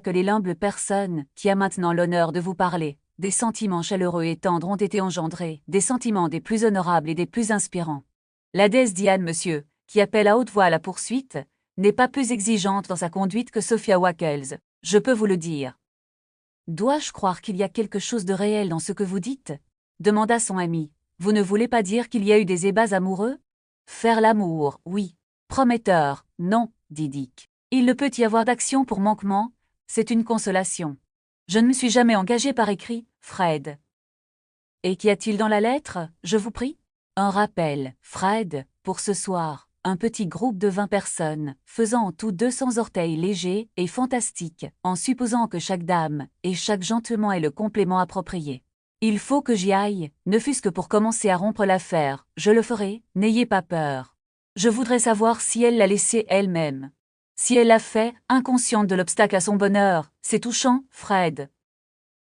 que les l'humble personne qui a maintenant l'honneur de vous parler, des sentiments chaleureux et tendres ont été engendrés, des sentiments des plus honorables et des plus inspirants. La déesse Diane, monsieur, qui appelle à haute voix à la poursuite, n'est pas plus exigeante dans sa conduite que Sophia Wackels, je peux vous le dire. Dois-je croire qu'il y a quelque chose de réel dans ce que vous dites? Demanda son ami. Vous ne voulez pas dire qu'il y a eu des ébats amoureux? Faire l'amour, oui. Prometteur, non, dit Dick. Il ne peut y avoir d'action pour manquement, c'est une consolation. Je ne me suis jamais engagé par écrit, Fred. Et qu'y a-t-il dans la lettre, je vous prie? Un rappel, Fred, pour ce soir, un petit groupe de 20 personnes, faisant en tout 200 orteils légers et fantastiques, en supposant que chaque dame et chaque gentleman ait le complément approprié. Il faut que j'y aille, ne fût-ce que pour commencer à rompre l'affaire, je le ferai, n'ayez pas peur. Je voudrais savoir si elle l'a laissé elle-même. Si elle l'a fait, inconsciente de l'obstacle à son bonheur, c'est touchant, Fred.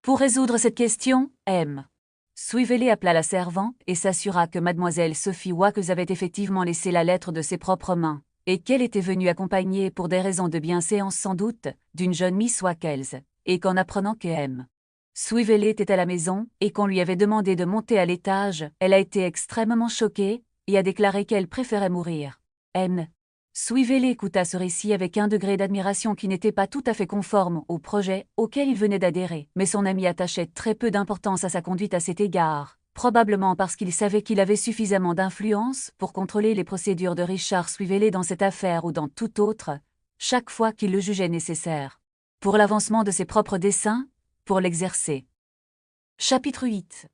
Pour résoudre cette question, M. Suivez-les appela la servante et s'assura que mademoiselle Sophie Wackels avait effectivement laissé la lettre de ses propres mains, et qu'elle était venue accompagnée pour des raisons de bienséance sans doute, d'une jeune Miss Wackels, et qu'en apprenant que M. Suivez-les était à la maison, et qu'on lui avait demandé de monter à l'étage, elle a été extrêmement choquée, et a déclaré qu'elle préférait mourir. M. Suivez-les écouta ce récit avec un degré d'admiration qui n'était pas tout à fait conforme au projet auquel il venait d'adhérer, mais son ami attachait très peu d'importance à sa conduite à cet égard, probablement parce qu'il savait qu'il avait suffisamment d'influence pour contrôler les procédures de Richard Suivez-les dans cette affaire ou dans toute autre, chaque fois qu'il le jugeait nécessaire. Pour l'avancement de ses propres desseins, pour l'exercer. Chapitre 8.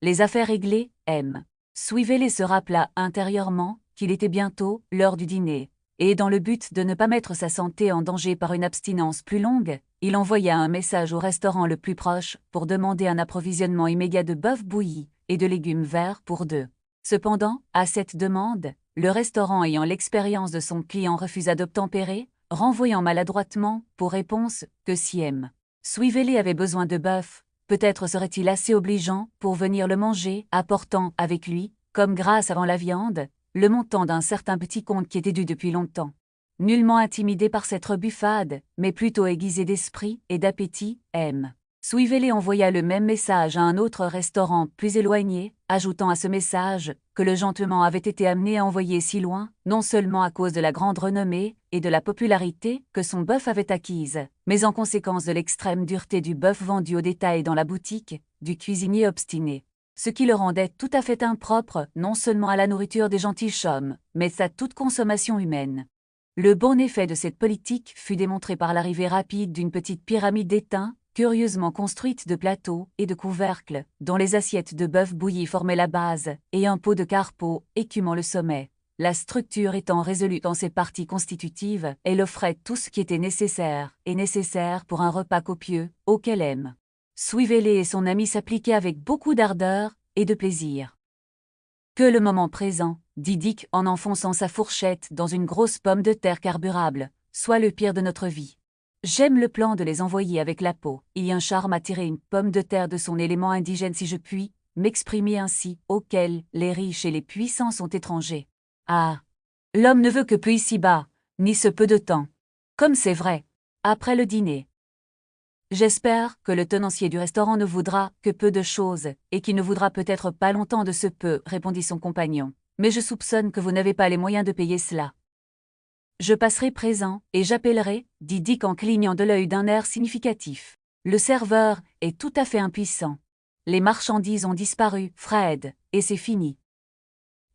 Les affaires réglées, M. Suivez-les se rappela intérieurement qu'il était bientôt l'heure du dîner, et dans le but de ne pas mettre sa santé en danger par une abstinence plus longue, il envoya un message au restaurant le plus proche pour demander un approvisionnement immédiat de bœuf bouilli et de légumes verts pour deux. Cependant, à cette demande, le restaurant ayant l'expérience de son client refusa d'obtempérer, renvoyant maladroitement pour réponse que si M. Suivez-les avait besoin de bœuf, peut-être serait-il assez obligeant pour venir le manger, apportant avec lui, comme grâce avant la viande, le montant d'un certain petit compte qui était dû depuis longtemps. Nullement intimidé par cette rebuffade, mais plutôt aiguisé d'esprit et d'appétit, M. Suivez-les envoya le même message à un autre restaurant plus éloigné, ajoutant à ce message que le gentleman avait été amené à envoyer si loin, non seulement à cause de la grande renommée et de la popularité que son bœuf avait acquise, mais en conséquence de l'extrême dureté du bœuf vendu au détail dans la boutique du cuisinier obstiné. Ce qui le rendait tout à fait impropre non seulement à la nourriture des gentilshommes, mais à toute consommation humaine. Le bon effet de cette politique fut démontré par l'arrivée rapide d'une petite pyramide d'étain, curieusement construite de plateaux et de couvercles, dont les assiettes de bœuf bouilli formaient la base, et un pot de carpeaux écumant le sommet. La structure étant résolue dans ses parties constitutives, elle offrait tout ce qui était nécessaire pour un repas copieux, auquel M. Suivez-les et son ami s'appliquaient avec beaucoup d'ardeur et de plaisir. Que le moment présent, dit Dick en enfonçant sa fourchette dans une grosse pomme de terre carburable, soit le pire de notre vie. J'aime le plan de les envoyer avec la peau. Il y a un charme à tirer une pomme de terre de son élément indigène si je puis m'exprimer ainsi, auquel les riches et les puissants sont étrangers. Ah! L'homme ne veut que peu ici-bas, ni ce peu de temps. Comme c'est vrai. Après le dîner. J'espère que le tenancier du restaurant ne voudra que peu de choses, et qu'il ne voudra peut-être pas longtemps de ce peu, répondit son compagnon. Mais je soupçonne que vous n'avez pas les moyens de payer cela. Je passerai présent, et j'appellerai, dit Dick en clignant de l'œil d'un air significatif. Le serveur est tout à fait impuissant. Les marchandises ont disparu, Fred, et c'est fini.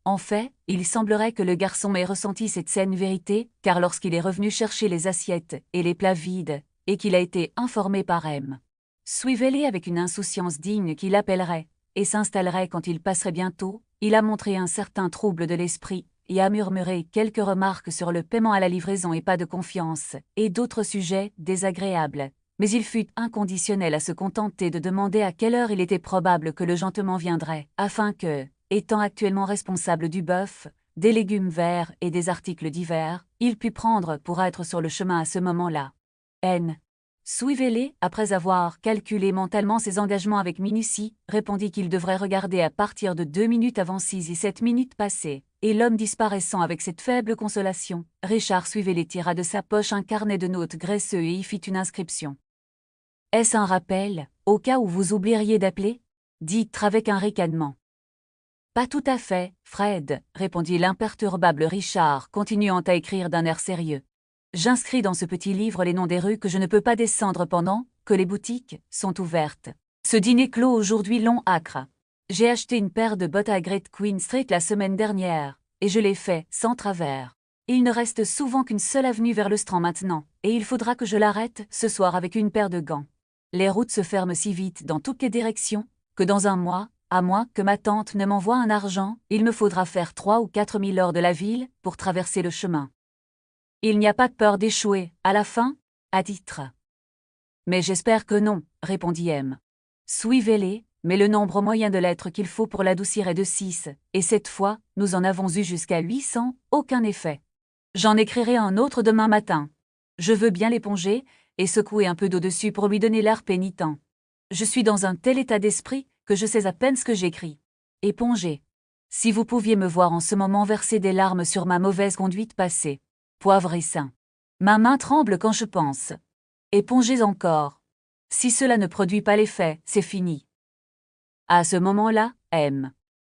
En fait, il semblerait que le garçon ait ressenti cette saine vérité, car lorsqu'il est revenu chercher les assiettes et les plats vides, et qu'il a été informé par M. Suivez-les avec une insouciance digne qui l'appellerait, et s'installerait quand il passerait bientôt, il a montré un certain trouble de l'esprit, et a murmuré quelques remarques sur le paiement à la livraison et pas de confiance, et d'autres sujets désagréables. Mais il fut inconditionnel à se contenter de demander à quelle heure il était probable que le gentleman viendrait, afin que, étant actuellement responsable du bœuf, des légumes verts et des articles divers, il pût prendre pour être sur le chemin à ce moment-là. N. Suivez-les, après avoir calculé mentalement ses engagements avec minutie, répondit qu'il devrait regarder à partir de 2 minutes avant 6 et 7 minutes passées, et l'homme disparaissant avec cette faible consolation, Richard Suivelé tira de sa poche un carnet de notes graisseux et y fit une inscription. « Est-ce un rappel, au cas où vous oublieriez d'appeler » dit-il avec un ricanement. « Pas tout à fait, Fred, » répondit l'imperturbable Richard, continuant à écrire d'un air sérieux. « J'inscris dans ce petit livre les noms des rues que je ne peux pas descendre pendant que les boutiques sont ouvertes. Ce dîner clos aujourd'hui long âcre. J'ai acheté une paire de bottes à Great Queen Street la semaine dernière, et je l'ai fait sans travers. Il ne reste souvent qu'une seule avenue vers le Strand maintenant, et il faudra que je l'arrête ce soir avec une paire de gants. Les routes se ferment si vite dans toutes les directions, que dans un mois, à moins que ma tante ne m'envoie un argent, il me faudra faire 3 ou 4 000 hors de la ville pour traverser le chemin. Il n'y a pas de peur d'échouer, à la fin, à titre. Mais j'espère que non, répondit M. Suivez-les, mais le nombre moyen de lettres qu'il faut pour l'adoucir est de 6, et cette fois, nous en avons eu jusqu'à 800, aucun effet. J'en écrirai un autre demain matin. Je veux bien l'éponger, et secouer un peu d'eau dessus pour lui donner l'air pénitent. Je suis dans un tel état d'esprit que je sais à peine ce que j'écris. Éponger. Si vous pouviez me voir en ce moment verser des larmes sur ma mauvaise conduite passée. Poivre et sain. Ma main tremble quand je pense. Épongez encore. Si cela ne produit pas l'effet, c'est fini. À ce moment-là, M.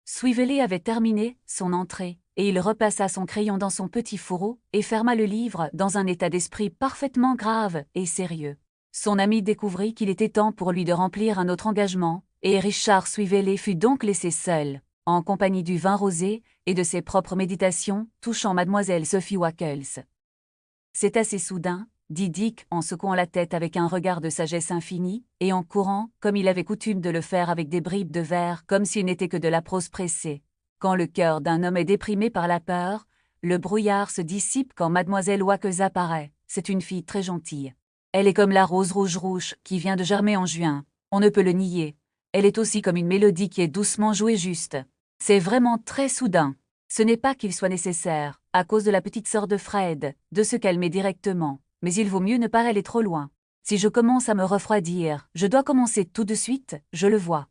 Suivelé avait terminé son entrée, et il replaça son crayon dans son petit fourreau et ferma le livre dans un état d'esprit parfaitement grave et sérieux. Son ami découvrit qu'il était temps pour lui de remplir un autre engagement, et Richard Suivelé fut donc laissé seul, en compagnie du vin rosé et de ses propres méditations touchant mademoiselle Sophie Wackles. « C'est assez soudain, » dit Dick en secouant la tête avec un regard de sagesse infinie, et en courant, comme il avait coutume de le faire avec des bribes de vers comme s'il n'était que de la prose pressée. Quand le cœur d'un homme est déprimé par la peur, le brouillard se dissipe quand mademoiselle Wackles apparaît. C'est une fille très gentille. Elle est comme la rose rouge qui vient de germer en juin. On ne peut le nier. Elle est aussi comme une mélodie qui est doucement jouée juste. C'est vraiment très soudain. Ce n'est pas qu'il soit nécessaire, à cause de la petite sœur de Fred, de se calmer directement. Mais il vaut mieux ne pas aller trop loin. Si je commence à me refroidir, je dois commencer tout de suite, je le vois.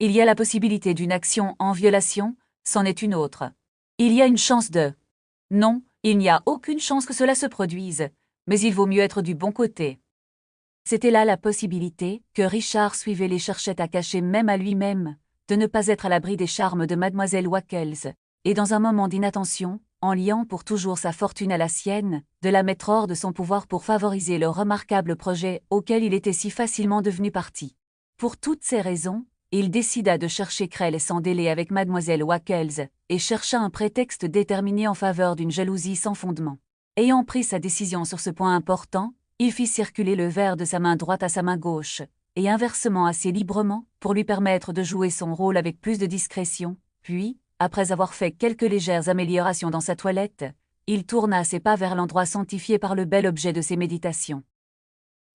Il y a la possibilité d'une action en violation, c'en est une autre. Il y a une chance de... Non, il n'y a aucune chance que cela se produise, mais il vaut mieux être du bon côté. C'était là la possibilité que Richard Suivelé cherchait à cacher même à lui-même, de ne pas être à l'abri des charmes de mademoiselle Wackles, et dans un moment d'inattention, en liant pour toujours sa fortune à la sienne, de la mettre hors de son pouvoir pour favoriser le remarquable projet auquel il était si facilement devenu parti. Pour toutes ces raisons, il décida de chercher querelle sans délai avec mademoiselle Wackles, et chercha un prétexte déterminé en faveur d'une jalousie sans fondement. Ayant pris sa décision sur ce point important, il fit circuler le verre de sa main droite à sa main gauche, et inversement assez librement, pour lui permettre de jouer son rôle avec plus de discrétion, puis, après avoir fait quelques légères améliorations dans sa toilette, il tourna ses pas vers l'endroit sanctifié par le bel objet de ses méditations.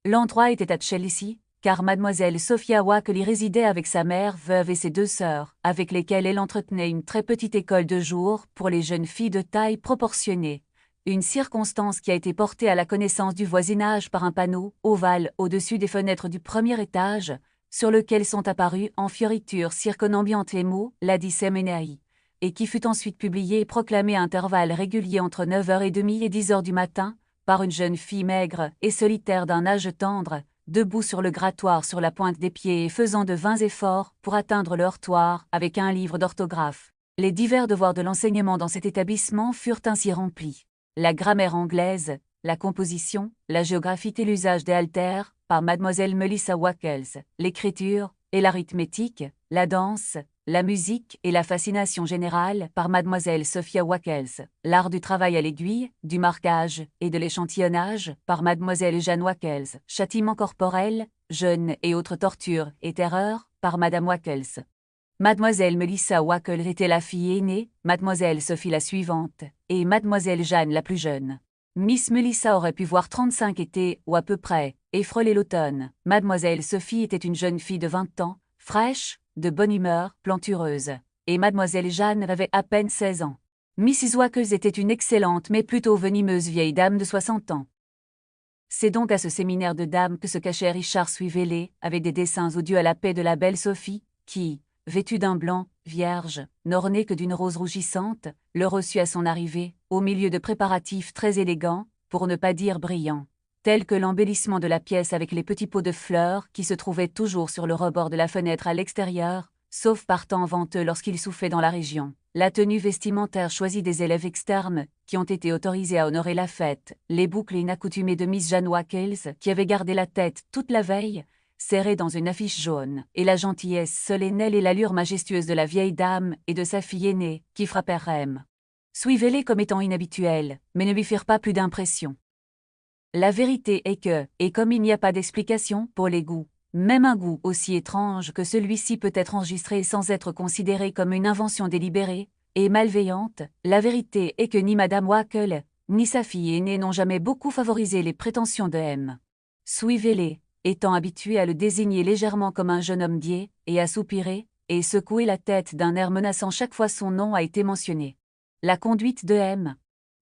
L'endroit était à Chelsea, car mademoiselle Sophia Wackles y résidait avec sa mère veuve et ses 2 sœurs, avec lesquelles elle entretenait une très petite école de jour pour les jeunes filles de taille proportionnée, une circonstance qui a été portée à la connaissance du voisinage par un panneau ovale au-dessus des fenêtres du premier étage, sur lequel sont apparus en fioritures circonambiantes les mots « Lady Seminary », et qui fut ensuite publié et proclamé à intervalles réguliers entre 9h30 et 10h du matin, par une jeune fille maigre et solitaire d'un âge tendre, debout sur le grattoir sur la pointe des pieds et faisant de vains efforts pour atteindre le heurtoir avec un livre d'orthographe. Les divers devoirs de l'enseignement dans cet établissement furent ainsi remplis. La grammaire anglaise, la composition, la géographie et l'usage des haltères, par mademoiselle Melissa Wackles, l'écriture et l'arithmétique, la danse, la musique et la fascination générale par mademoiselle Sophia Wackles, l'art du travail à l'aiguille, du marquage et de l'échantillonnage par mademoiselle Jeanne Wackles, châtiment corporel, jeûne et autres tortures et terreurs par madame Wackles. Mademoiselle Melissa Wackles était la fille aînée, mademoiselle Sophie la suivante, et mademoiselle Jeanne la plus jeune. Miss Melissa aurait pu voir 35 étés, ou à peu près, et frôler l'automne. Mademoiselle Sophie était une jeune fille de 20 ans, fraîche, de bonne humeur, plantureuse, et mademoiselle Jeanne avait à peine 16 ans. Mrs. Wackles était une excellente mais plutôt venimeuse vieille dame de 60 ans. C'est donc à ce séminaire de dames que se cachait Richard Suivelé, avec des dessins odieux à la paix de la belle Sophie, qui, vêtue d'un blanc, vierge, n'ornée que d'une rose rougissante, le reçut à son arrivée, au milieu de préparatifs très élégants, pour ne pas dire brillants, tels que l'embellissement de la pièce avec les petits pots de fleurs qui se trouvaient toujours sur le rebord de la fenêtre à l'extérieur, sauf par temps venteux lorsqu'il soufflait dans la région, la tenue vestimentaire choisie des élèves externes, qui ont été autorisés à honorer la fête, les boucles inaccoutumées de Miss Jane Wackles, qui avait gardé la tête toute la veille, serrée dans une affiche jaune, et la gentillesse solennelle et l'allure majestueuse de la vieille dame et de sa fille aînée, qui frappèrent M. Suivez-les comme étant inhabituels, mais ne lui firent pas plus d'impression. La vérité est que, et comme il n'y a pas d'explication pour les goûts, même un goût aussi étrange que celui-ci peut être enregistré sans être considéré comme une invention délibérée et malveillante, la vérité est que ni Madame Wackle, ni sa fille aînée n'ont jamais beaucoup favorisé les prétentions de M. Suivez-les, étant habitué à le désigner légèrement comme un jeune homme dié, et à soupirer, et secouer la tête d'un air menaçant chaque fois son nom a été mentionné. La conduite de M.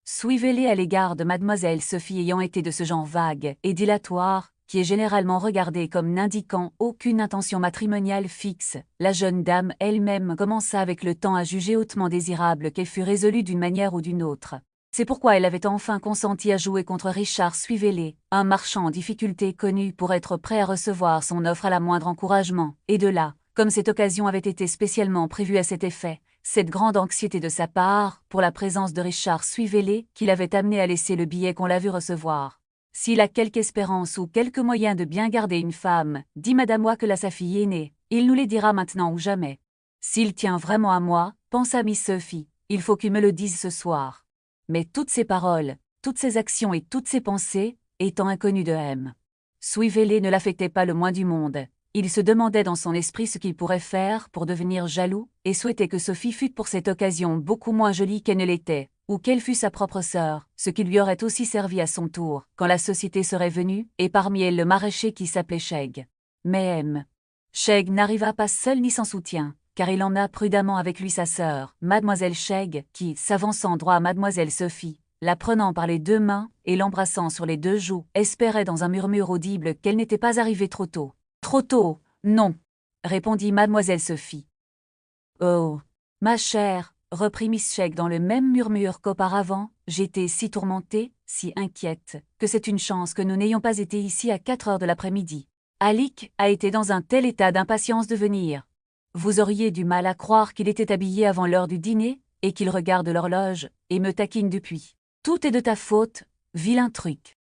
Suivez-les à l'égard de Mademoiselle Sophie ayant été de ce genre vague et dilatoire, qui est généralement regardée comme n'indiquant aucune intention matrimoniale fixe, la jeune dame elle-même commença avec le temps à juger hautement désirable qu'elle fût résolue d'une manière ou d'une autre. C'est pourquoi elle avait enfin consenti à jouer contre Richard Suivez-les, un marchand en difficulté connu pour être prêt à recevoir son offre à la moindre encouragement, et de là, comme cette occasion avait été spécialement prévue à cet effet, cette grande anxiété de sa part, pour la présence de Richard Suivez-les, qui l'avait amené à laisser le billet qu'on l'a vu recevoir. S'il a quelque espérance ou quelque moyen de bien garder une femme, dit Madame Wackle à sa fille aînée, il nous les dira maintenant ou jamais. S'il tient vraiment à moi, pensa Miss Sophie, il faut qu'il me le dise ce soir. Mais toutes ses paroles, toutes ses actions et toutes ses pensées, étant inconnues de M. Suivez-les ne l'affectaient pas le moins du monde. Il se demandait dans son esprit ce qu'il pourrait faire pour devenir jaloux, et souhaitait que Sophie fût pour cette occasion beaucoup moins jolie qu'elle ne l'était, ou qu'elle fût sa propre sœur, ce qui lui aurait aussi servi à son tour, quand la société serait venue, et parmi elles le maraîcher qui s'appelait Chegg. Mais M. Chegg n'arriva pas seul ni sans soutien, car il emmena prudemment avec lui sa sœur, Mademoiselle Chegg, qui, s'avançant droit à Mademoiselle Sophie, la prenant par les deux mains et l'embrassant sur les deux joues, espérait dans un murmure audible qu'elle n'était pas arrivée trop tôt. Trop tôt, non, répondit Mademoiselle Sophie. Oh, ma chère, reprit Miss Chegg dans le même murmure qu'auparavant, j'étais si tourmentée, si inquiète, que c'est une chance que nous n'ayons pas été ici à 4 heures de l'après-midi. Alick a été dans un tel état d'impatience de venir. Vous auriez du mal à croire qu'il était habillé avant l'heure du dîner, et qu'il regarde l'horloge, et me taquine depuis. Tout est de ta faute, vilain truc.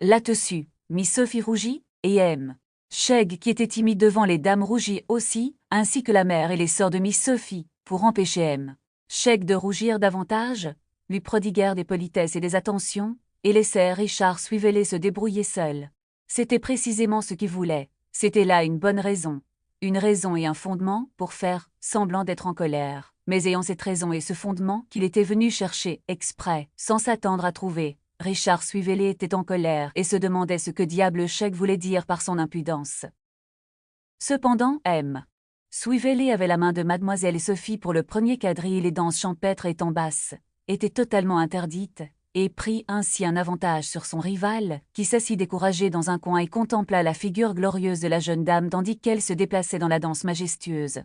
Là-dessus, Miss Sophie rougit, et M. Chegg, qui était timide devant les dames, rougit aussi, ainsi que la mère et les sœurs de Miss Sophie, pour empêcher M. Chegg de rougir davantage, lui prodiguèrent des politesses et des attentions, et laissèrent Richard Suivez-les se débrouiller seul. C'était précisément ce qu'il voulait, c'était là une bonne raison et un fondement pour faire semblant d'être en colère, mais ayant cette raison et ce fondement qu'il était venu chercher exprès, sans s'attendre à trouver. Richard Suivez-les était en colère et se demandait ce que diable Chegg voulait dire par son impudence. Cependant, M. Suivez-les avait la main de Mademoiselle Sophie pour le premier quadrille et les danses champêtres étant basses, étaient totalement interdites, et prit ainsi un avantage sur son rival, qui s'assit découragé dans un coin et contempla la figure glorieuse de la jeune dame tandis qu'elle se déplaçait dans la danse majestueuse.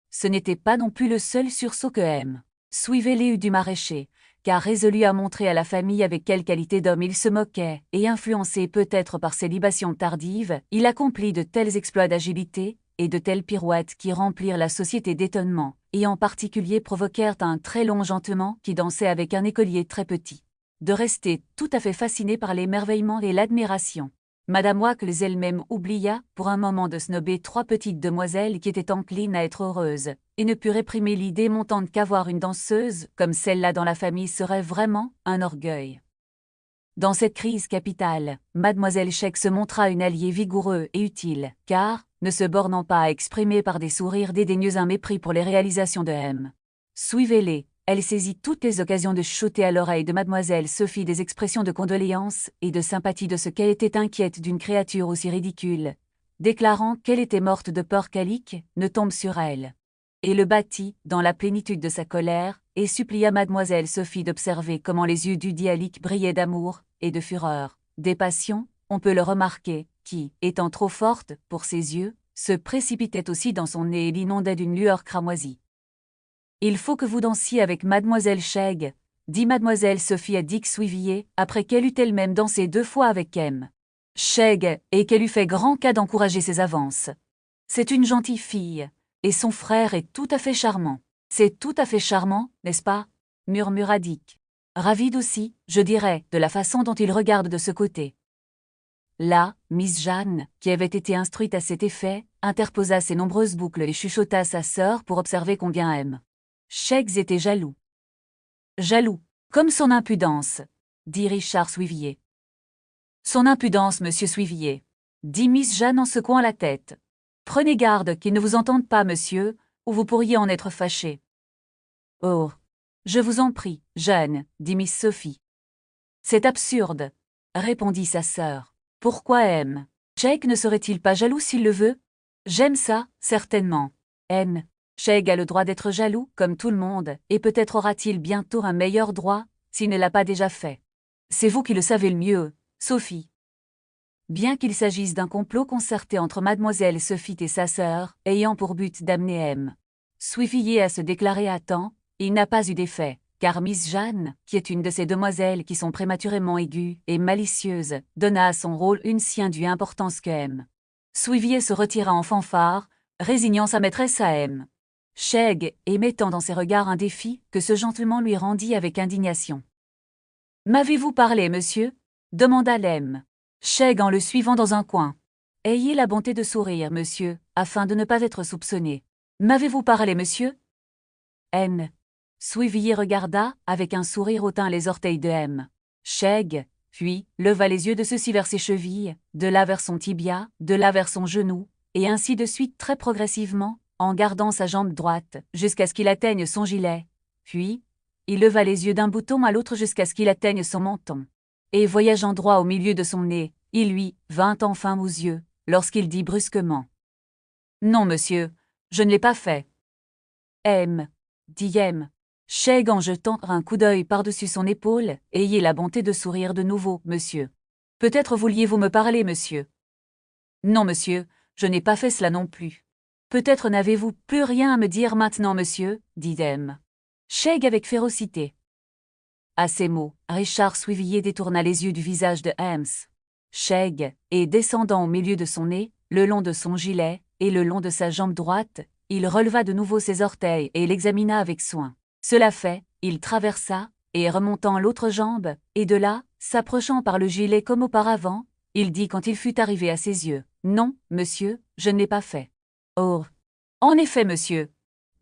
Ce n'était pas non plus le seul sursaut que M. Suivez-les eut du maraîcher, car résolu à montrer à la famille avec quelle qualité d'homme il se moquait, et influencé peut-être par ses libations tardives, il accomplit de tels exploits d'agilité, et de telles pirouettes qui remplirent la société d'étonnement, et en particulier provoquèrent un très long gentleman qui dansait avec un écolier très petit, de rester tout à fait fasciné par l'émerveillement et l'admiration. Madame Wackles elle-même oublia, pour un moment, de snober 3 petites demoiselles qui étaient enclines à être heureuses, et ne put réprimer l'idée montante qu'avoir une danseuse comme celle-là dans la famille serait vraiment un orgueil. Dans cette crise capitale, Mademoiselle Chegg se montra une alliée vigoureux et utile, car, ne se bornant pas à exprimer par des sourires dédaigneux un mépris pour les réalisations de M. Suivez-les, elle saisit toutes les occasions de chuchoter à l'oreille de Mademoiselle Sophie des expressions de condoléance et de sympathie de ce qu'elle était inquiète d'une créature aussi ridicule, déclarant qu'elle était morte de peur qu'Alick ne tombe sur elle. Et le battit, dans la plénitude de sa colère, et supplia Mademoiselle Sophie d'observer comment les yeux du dit Alick brillaient d'amour et de fureur, des passions, on peut le remarquer, qui, étant trop fortes pour ses yeux, se précipitaient aussi dans son nez et l'inondaient d'une lueur cramoisie. Il faut que vous dansiez avec mademoiselle Chegg, dit mademoiselle Sophie à Dick Swivillier, après qu'elle eut elle-même dansé 2 fois avec M. Chegg, et qu'elle eut fait grand cas d'encourager ses avances. C'est une gentille fille, et son frère est tout à fait charmant. C'est tout à fait charmant, n'est-ce pas? Murmura Dick. Ravide aussi, je dirais, de la façon dont il regarde de ce côté. Là, Miss Jeanne, qui avait été instruite à cet effet, interposa ses nombreuses boucles et chuchota à sa sœur pour observer combien M. Chegg était jaloux. Jaloux, comme son impudence, dit Richard Swivillier. Son impudence, monsieur Swivillier, dit Miss Jeanne en secouant la tête. Prenez garde qu'ils ne vous entendent pas, monsieur, ou vous pourriez en être fâché. Oh, je vous en prie, Jeanne, dit Miss Sophie. C'est absurde, répondit sa sœur. Pourquoi M. Chegg ne serait-il pas jaloux s'il le veut? J'aime ça, certainement. M. Chegg a le droit d'être jaloux, comme tout le monde, et peut-être aura-t-il bientôt un meilleur droit, s'il ne l'a pas déjà fait. C'est vous qui le savez le mieux, Sophie. Bien qu'il s'agisse d'un complot concerté entre mademoiselle Sophie et sa sœur, ayant pour but d'amener M. Swivillier à se déclarer à temps, il n'a pas eu d'effet, car Miss Jeanne, qui est une de ces demoiselles qui sont prématurément aiguës et malicieuses, donna à son rôle une si indue importance que M. Swivillier se retira en fanfare, résignant sa maîtresse à M. Chegg, et mettant dans ses regards un défi que ce gentleman lui rendit avec indignation. « M'avez-vous parlé, monsieur » demanda l'M. Chegg en le suivant dans un coin. « Ayez la bonté de sourire, monsieur, afin de ne pas être soupçonné. M'avez-vous parlé, monsieur » M. Swivillier regarda, avec un sourire au teint les orteils de M. Chegg, puis leva les yeux de ceux-ci vers ses chevilles, de là vers son tibia, de là vers son genou, et ainsi de suite très progressivement, en gardant sa jambe droite, jusqu'à ce qu'il atteigne son gilet. Puis, il leva les yeux d'un bouton à l'autre jusqu'à ce qu'il atteigne son menton. Et voyageant droit au milieu de son nez, il lui vint enfin aux yeux, lorsqu'il dit brusquement. « Non, monsieur, je ne l'ai pas fait. » M. dit M. Chegg en jetant un coup d'œil par-dessus son épaule, « Ayez la bonté de sourire de nouveau, monsieur. Peut-être vouliez-vous me parler, monsieur. » Non, monsieur, je n'ai pas fait cela non plus. Peut-être n'avez-vous plus rien à me dire maintenant, monsieur, dit M. Chegg avec férocité. À ces mots, Richard Swivillier détourna les yeux du visage de Hems. Chegg, et descendant au milieu de son nez, le long de son gilet, et le long de sa jambe droite, il releva de nouveau ses orteils et l'examina avec soin. Cela fait, il traversa, et remontant l'autre jambe, et de là, s'approchant par le gilet comme auparavant, il dit quand il fut arrivé à ses yeux, « Non, monsieur, je ne l'ai pas fait. » Oh! En effet, monsieur,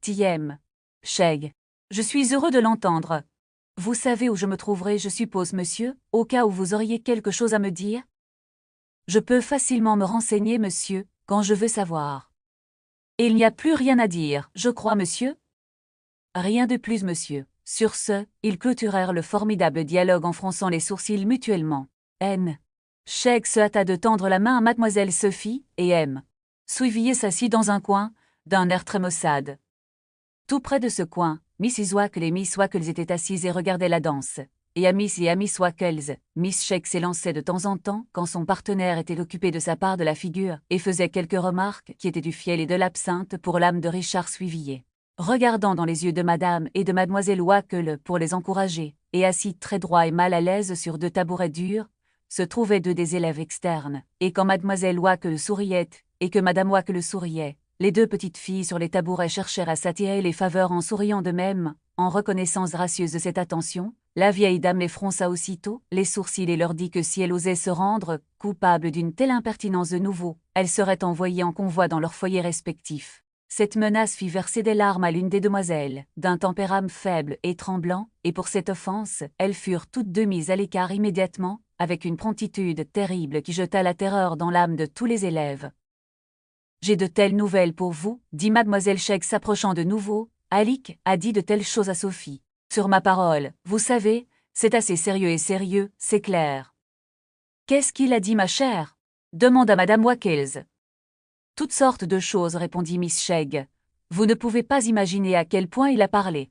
dit M. Chegg. Je suis heureux de l'entendre. Vous savez où je me trouverai, je suppose, monsieur, au cas où vous auriez quelque chose à me dire? Je peux facilement me renseigner, monsieur, quand je veux savoir. Et il n'y a plus rien à dire, je crois, monsieur? Rien de plus, monsieur. Sur ce, ils clôturèrent le formidable dialogue en fronçant les sourcils mutuellement. N. Chegg se hâta de tendre la main à mademoiselle Sophie, et M. Swivillier s'assit dans un coin, d'un air très maussade. Tout près de ce coin, Mrs. Wackle et Miss Wackles étaient assises et regardaient la danse. Et à Miss Wackles, Miss Chegg s'élançait de temps en temps quand son partenaire était occupé de sa part de la figure et faisait quelques remarques qui étaient du fiel et de l'absinthe pour l'âme de Richard Swivillier. Regardant dans les yeux de madame et de mademoiselle Wackle pour les encourager, et assis très droit et mal à l'aise sur 2 tabourets durs, se trouvaient 2 des élèves externes, et quand mademoiselle Wackle souriait, et que madame Wackle souriait, les 2 petites filles sur les tabourets cherchèrent à s'attirer les faveurs en souriant de même, en reconnaissance gracieuse de cette attention. La vieille dame les fronça aussitôt, les sourcils et leur dit que si elle osait se rendre coupable d'une telle impertinence de nouveau, elle serait envoyée en convoi dans leurs foyers respectifs. Cette menace fit verser des larmes à l'une des demoiselles, d'un tempérament faible et tremblant, et pour cette offense, elles furent toutes 2 mises à l'écart immédiatement, avec une promptitude terrible qui jeta la terreur dans l'âme de tous les élèves. « J'ai de telles nouvelles pour vous, dit mademoiselle Chegg s'approchant de nouveau. Alick a dit de telles choses à Sophie. Sur ma parole, vous savez, c'est assez sérieux, c'est clair. »« Qu'est-ce qu'il a dit, ma chère ?» demanda madame Wackles. « Toutes sortes de choses, répondit Miss Chegg. Vous ne pouvez pas imaginer à quel point il a parlé. »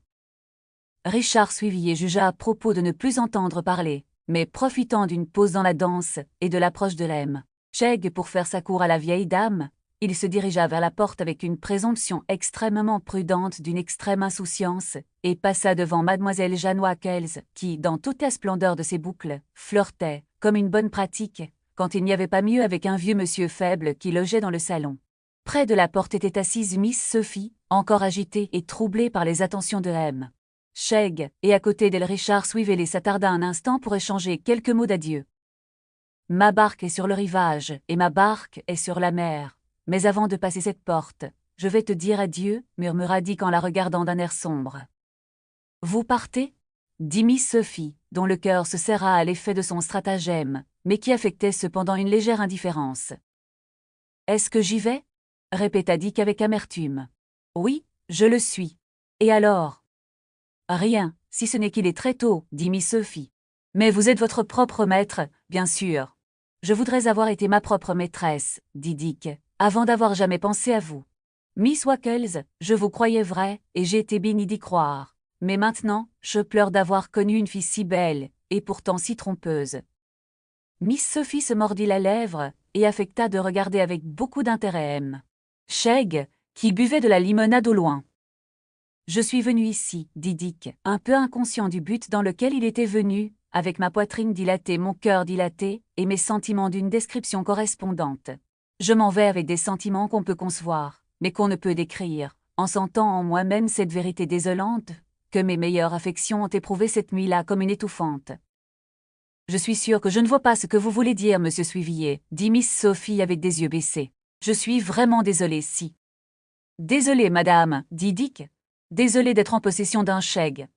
Richard Swivillier jugea à propos de ne plus entendre parler, mais profitant d'une pause dans la danse et de l'approche de l'M. Chegg pour faire sa cour à la vieille dame, Il se dirigea vers la porte avec une présomption extrêmement prudente d'une extrême insouciance, et passa devant mademoiselle Jeanne Wackels, qui, dans toute la splendeur de ses boucles, flirtait, comme une bonne pratique, quand il n'y avait pas mieux avec un vieux monsieur faible qui logeait dans le salon. Près de la porte était assise Miss Sophie, encore agitée et troublée par les attentions de M. Chegg, et à côté d'elle Richard Swiveley s'attarda un instant pour échanger quelques mots d'adieu. « Ma barque est sur le rivage, et ma barque est sur la mer. Mais avant de passer cette porte, je vais te dire adieu, murmura Dick en la regardant d'un air sombre. « Vous partez » dit Miss Sophie, dont le cœur se serra à l'effet de son stratagème, mais qui affectait cependant une légère indifférence. « Est-ce que j'y vais » répéta Dick avec amertume. « Oui, je le suis. Et alors ?»« Rien, si ce n'est qu'il est très tôt, dit Miss Sophie. Mais vous êtes votre propre maître, bien sûr. Je voudrais avoir été ma propre maîtresse, dit Dick, avant d'avoir jamais pensé à vous. Miss Wackels, je vous croyais vrai, et j'ai été béni d'y croire. Mais maintenant, je pleure d'avoir connu une fille si belle, et pourtant si trompeuse. » Miss Sophie se mordit la lèvre, et affecta de regarder avec beaucoup d'intérêt M. Chegg, qui buvait de la limonade au loin. « Je suis venu ici, dit Dick, un peu inconscient du but dans lequel il était venu, avec ma poitrine dilatée, mon cœur dilaté, et mes sentiments d'une description correspondante. Je m'en vais avec des sentiments qu'on peut concevoir, mais qu'on ne peut décrire, en sentant en moi-même cette vérité désolante, que mes meilleures affections ont éprouvée cette nuit-là comme une étouffante. Je suis sûre que je ne vois pas ce que vous voulez dire, monsieur Swiveley, dit Miss Sophie avec des yeux baissés. Je suis vraiment désolée si. Désolée, madame, dit Dick. Désolée d'être en possession d'un Chegg.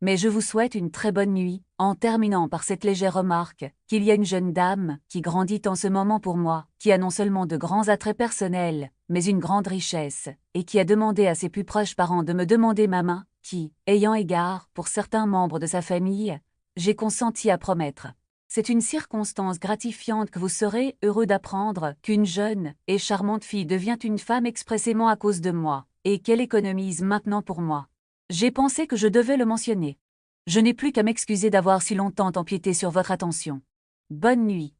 Mais je vous souhaite une très bonne nuit, en terminant par cette légère remarque qu'il y a une jeune dame qui grandit en ce moment pour moi, qui a non seulement de grands attraits personnels, mais une grande richesse, et qui a demandé à ses plus proches parents de me demander ma main, qui, ayant égard pour certains membres de sa famille, j'ai consenti à promettre. C'est une circonstance gratifiante que vous serez heureux d'apprendre qu'une jeune et charmante fille devient une femme expressément à cause de moi, et qu'elle économise maintenant pour moi. J'ai pensé que je devais le mentionner. Je n'ai plus qu'à m'excuser d'avoir si longtemps empiété sur votre attention. Bonne nuit.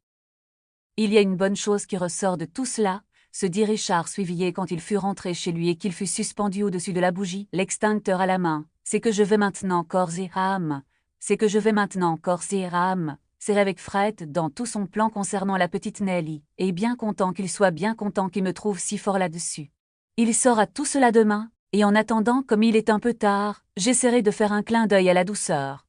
Il y a une bonne chose qui ressort de tout cela, se dit Richard Swiveley quand il fut rentré chez lui et qu'il fut suspendu au-dessus de la bougie, l'extincteur à la main. C'est que je vais maintenant corps et âme. C'est que je vais maintenant corps et âme. C'est avec Fred dans tout son plan concernant la petite Nelly, et bien content qu'il soit bien content qu'il me trouve si fort là-dessus. Il saura tout cela demain. Et en attendant, comme il est un peu tard, j'essaierai de faire un clin d'œil à la douceur.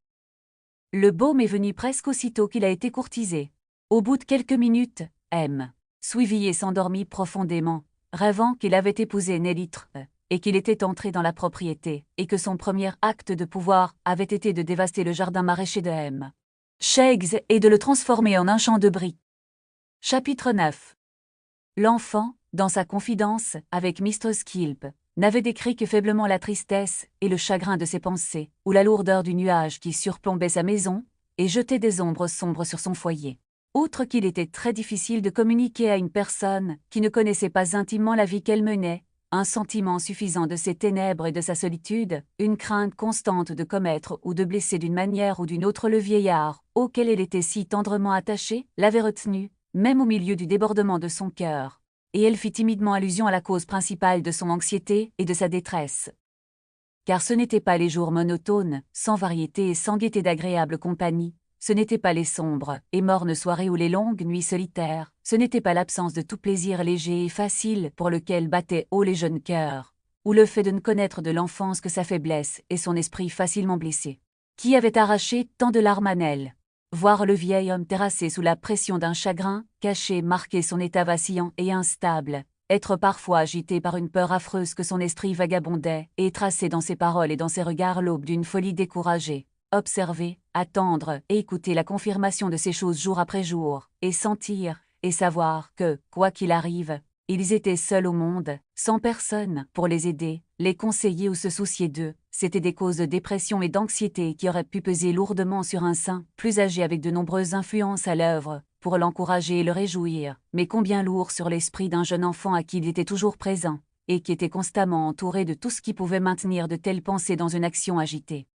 Le baume est venu presque aussitôt qu'il a été courtisé. Au bout de quelques minutes, M. Swiveley s'endormit profondément, rêvant qu'il avait épousé Nelly et qu'il était entré dans la propriété, et que son premier acte de pouvoir avait été de dévaster le jardin maraîcher de M. Chegg et de le transformer en un champ de bris. Chapitre 9. L'enfant, dans sa confidence avec Mistress Kilp, n'avait décrit que faiblement la tristesse et le chagrin de ses pensées, ou la lourdeur du nuage qui surplombait sa maison, et jetait des ombres sombres sur son foyer. Outre qu'il était très difficile de communiquer à une personne qui ne connaissait pas intimement la vie qu'elle menait, un sentiment suffisant de ses ténèbres et de sa solitude, une crainte constante de commettre ou de blesser d'une manière ou d'une autre le vieillard, auquel elle était si tendrement attachée, l'avait retenue, même au milieu du débordement de son cœur. Et elle fit timidement allusion à la cause principale de son anxiété et de sa détresse. Car ce n'étaient pas les jours monotones, sans variété et sans gaieté d'agréable compagnie, ce n'étaient pas les sombres et mornes soirées ou les longues nuits solitaires, ce n'était pas l'absence de tout plaisir léger et facile pour lequel battaient haut les jeunes cœurs, ou le fait de ne connaître de l'enfance que sa faiblesse et son esprit facilement blessé, qui avait arraché tant de larmes à Nell. Voir le vieil homme terrassé sous la pression d'un chagrin, caché, marquer son état vacillant et instable, être parfois agité par une peur affreuse que son esprit vagabondait, et tracer dans ses paroles et dans ses regards l'aube d'une folie découragée, observer, attendre et écouter la confirmation de ces choses jour après jour, et sentir, et savoir que, quoi qu'il arrive, ils étaient seuls au monde, sans personne pour les aider, les conseiller ou se soucier d'eux. C'étaient des causes de dépression et d'anxiété qui auraient pu peser lourdement sur un saint, plus âgé avec de nombreuses influences à l'œuvre, pour l'encourager et le réjouir, mais combien lourd sur l'esprit d'un jeune enfant à qui il était toujours présent, et qui était constamment entouré de tout ce qui pouvait maintenir de telles pensées dans une action agitée.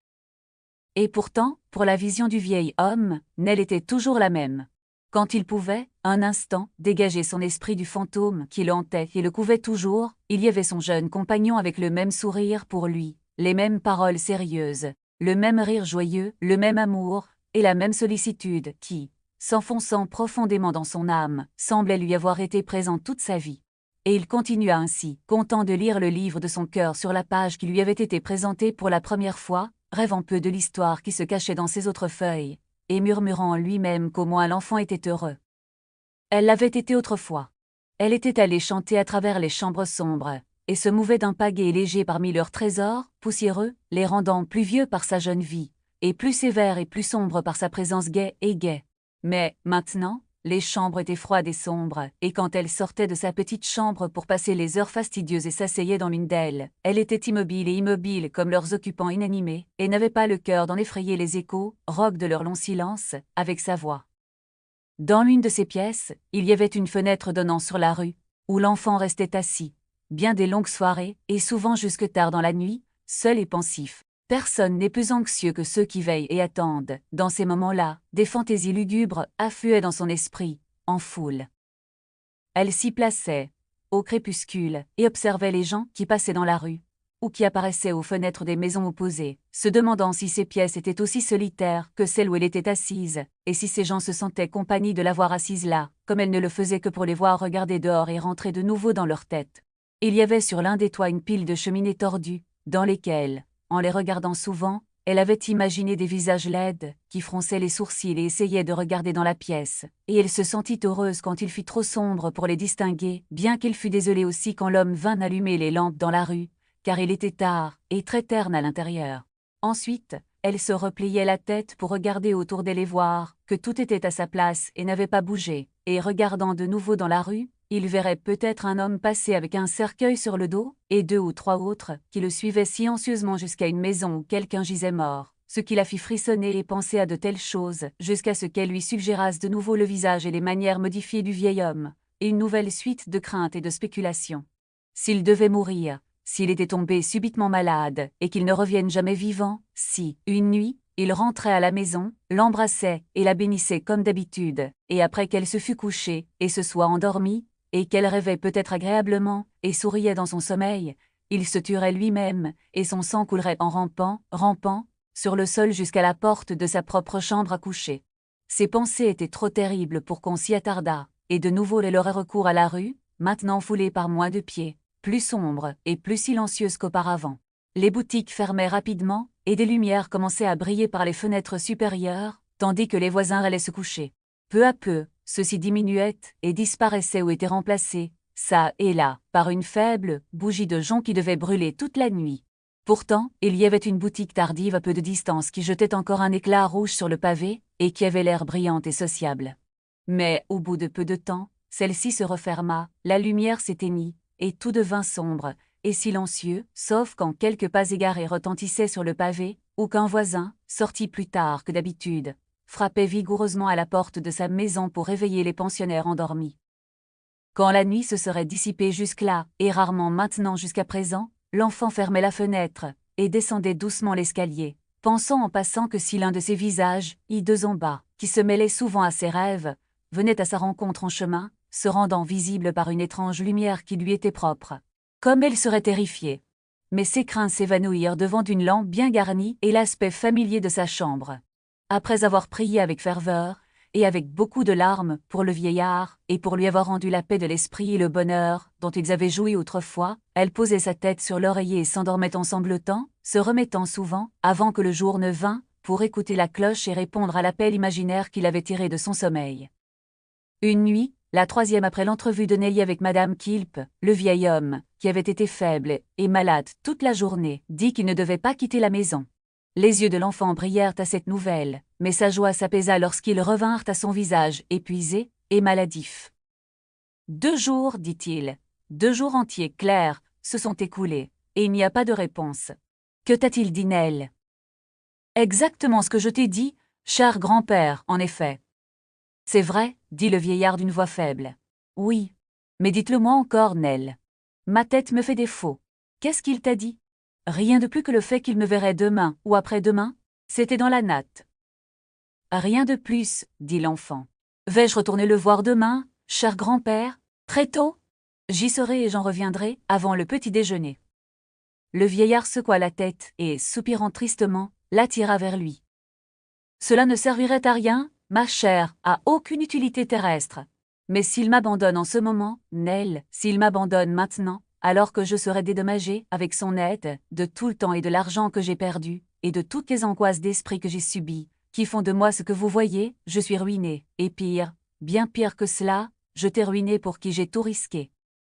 Et pourtant, pour la vision du vieil homme, Nell était toujours la même. Quand il pouvait, Un instant, dégagé son esprit du fantôme qui le hantait et le couvait toujours, il y avait son jeune compagnon avec le même sourire pour lui, les mêmes paroles sérieuses, le même rire joyeux, le même amour, et la même sollicitude qui, s'enfonçant profondément dans son âme, semblait lui avoir été présente toute sa vie. Et il continua ainsi, content de lire le livre de son cœur sur la page qui lui avait été présentée pour la première fois, rêvant peu de l'histoire qui se cachait dans ses autres feuilles, et murmurant en lui-même qu'au moins l'enfant était heureux. Elle l'avait été autrefois. Elle était allée chanter à travers les chambres sombres, et se mouvait d'un pas gai et léger parmi leurs trésors, poussiéreux, les rendant plus vieux par sa jeune vie, et plus sévères et plus sombres par sa présence gaie et gaie. Mais, maintenant, les chambres étaient froides et sombres, et quand elle sortait de sa petite chambre pour passer les heures fastidieuses et s'asseyait dans l'une d'elles, elle était immobile et immobile comme leurs occupants inanimés, et n'avait pas le cœur d'en effrayer les échos, rocs de leur long silence, avec sa voix. Dans l'une de ces pièces, il y avait une fenêtre donnant sur la rue, où l'enfant restait assis, bien des longues soirées, et souvent jusque tard dans la nuit, seul et pensif. Personne n'est plus anxieux que ceux qui veillent et attendent. Dans ces moments-là, des fantaisies lugubres affluaient dans son esprit, en foule. Elle s'y plaçait, au crépuscule, et observait les gens qui passaient dans la rue, ou qui apparaissaient aux fenêtres des maisons opposées, se demandant si ces pièces étaient aussi solitaires que celles où elle était assise, et si ces gens se sentaient compagnie de la voir assise là, comme elle ne le faisait que pour les voir regarder dehors et rentrer de nouveau dans leur tête. Il y avait sur l'un des toits une pile de cheminées tordues, dans lesquelles, en les regardant souvent, elle avait imaginé des visages laides, qui fronçaient les sourcils et essayaient de regarder dans la pièce, et elle se sentit heureuse quand il fit trop sombre pour les distinguer, bien qu'elle fût désolée aussi quand l'homme vint allumer les lampes dans la rue, car il était tard, et très terne à l'intérieur. Ensuite, elle se repliait la tête pour regarder autour d'elle et voir que tout était à sa place et n'avait pas bougé, et regardant de nouveau dans la rue, il verrait peut-être un homme passer avec un cercueil sur le dos, et 2 ou 3 autres qui le suivaient silencieusement jusqu'à une maison où quelqu'un gisait mort, ce qui la fit frissonner et penser à de telles choses, jusqu'à ce qu'elle lui suggérasse de nouveau le visage et les manières modifiées du vieil homme, et une nouvelle suite de craintes et de spéculations. S'il devait mourir, s'il était tombé subitement malade, et qu'il ne revienne jamais vivant, si, une nuit, il rentrait à la maison, l'embrassait et la bénissait comme d'habitude, et après qu'elle se fût couchée, et se soit endormie, et qu'elle rêvait peut-être agréablement, et souriait dans son sommeil, il se tuerait lui-même, et son sang coulerait en rampant, sur le sol jusqu'à la porte de sa propre chambre à coucher. Ces pensées étaient trop terribles pour qu'on s'y attardât, et de nouveau elle aurait recours à la rue, maintenant foulée par moins de pieds, plus sombre et plus silencieuse qu'auparavant. Les boutiques fermaient rapidement, et des lumières commençaient à briller par les fenêtres supérieures, tandis que les voisins allaient se coucher. Peu à peu, ceux-ci diminuaient et disparaissaient ou étaient remplacés, ça et là, par une faible bougie de jonc qui devait brûler toute la nuit. Pourtant, il y avait une boutique tardive à peu de distance qui jetait encore un éclat rouge sur le pavé, et qui avait l'air brillante et sociable. Mais, au bout de peu de temps, celle-ci se referma, la lumière s'éteignit, et tout devint sombre et silencieux, sauf quand quelques pas égarés retentissaient sur le pavé, ou qu'un voisin, sorti plus tard que d'habitude, frappait vigoureusement à la porte de sa maison pour réveiller les pensionnaires endormis. Quand la nuit se serait dissipée jusque-là, et rarement maintenant jusqu'à présent, l'enfant fermait la fenêtre, et descendait doucement l'escalier, pensant en passant que si l'un de ces visages, hideux en bas, qui se mêlait souvent à ses rêves, venait à sa rencontre en chemin, se rendant visible par une étrange lumière qui lui était propre. Comme elle serait terrifiée. Mais ses craintes s'évanouirent devant une lampe bien garnie et l'aspect familier de sa chambre. Après avoir prié avec ferveur, et avec beaucoup de larmes pour le vieillard, et pour lui avoir rendu la paix de l'esprit et le bonheur dont ils avaient joui autrefois, elle posait sa tête sur l'oreiller et s'endormait en sanglotant, se remettant souvent, avant que le jour ne vînt, pour écouter la cloche et répondre à l'appel imaginaire qui l'avait tirée de son sommeil. Une nuit, la 3e après l'entrevue de Nelly avec Madame Kilp, le vieil homme, qui avait été faible et malade toute la journée, dit qu'il ne devait pas quitter la maison. Les yeux de l'enfant brillèrent à cette nouvelle, mais sa joie s'apaisa lorsqu'ils revinrent à son visage épuisé et maladif. 2 jours, dit-il, 2 jours entiers clairs, se sont écoulés, et il n'y a pas de réponse. Que t'a-t-il dit, Nell? Exactement ce que je t'ai dit, cher grand-père, en effet. C'est vrai, dit le vieillard d'une voix faible. Oui. Mais dites-le-moi encore, Nell. Ma tête me fait défaut. Qu'est-ce qu'il t'a dit? Rien de plus que le fait qu'il me verrait demain ou après-demain. C'était dans la natte. Rien de plus, dit l'enfant. Vais-je retourner le voir demain, cher grand-père, très tôt? J'y serai et j'en reviendrai avant le petit déjeuner. Le vieillard secoua la tête et, soupirant tristement, l'attira vers lui. Cela ne servirait à rien, ma chère, à aucune utilité terrestre. Mais s'il m'abandonne en ce moment, Nell, s'il m'abandonne maintenant, alors que je serai dédommagée, avec son aide, de tout le temps et de l'argent que j'ai perdu, et de toutes les angoisses d'esprit que j'ai subies, qui font de moi ce que vous voyez, je suis ruinée, et pire, bien pire que cela, je t'ai ruiné pour qui j'ai tout risqué.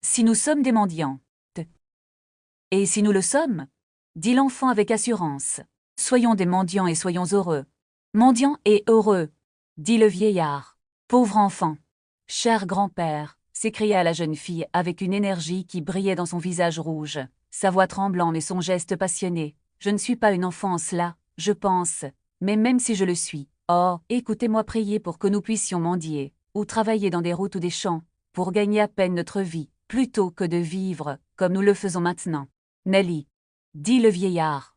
Si nous sommes des mendiants. Et si nous le sommes? Dit l'enfant avec assurance. Soyons des mendiants et soyons heureux. Mendiants et heureux, dit le vieillard. Pauvre enfant. Cher grand-père, s'écria la jeune fille avec une énergie qui brillait dans son visage rouge, sa voix tremblante et son geste passionné. Je ne suis pas une enfant en cela, je pense, mais même si je le suis, oh, écoutez-moi prier pour que nous puissions mendier, ou travailler dans des routes ou des champs, pour gagner à peine notre vie, plutôt que de vivre, comme nous le faisons maintenant. Nelly, dit le vieillard.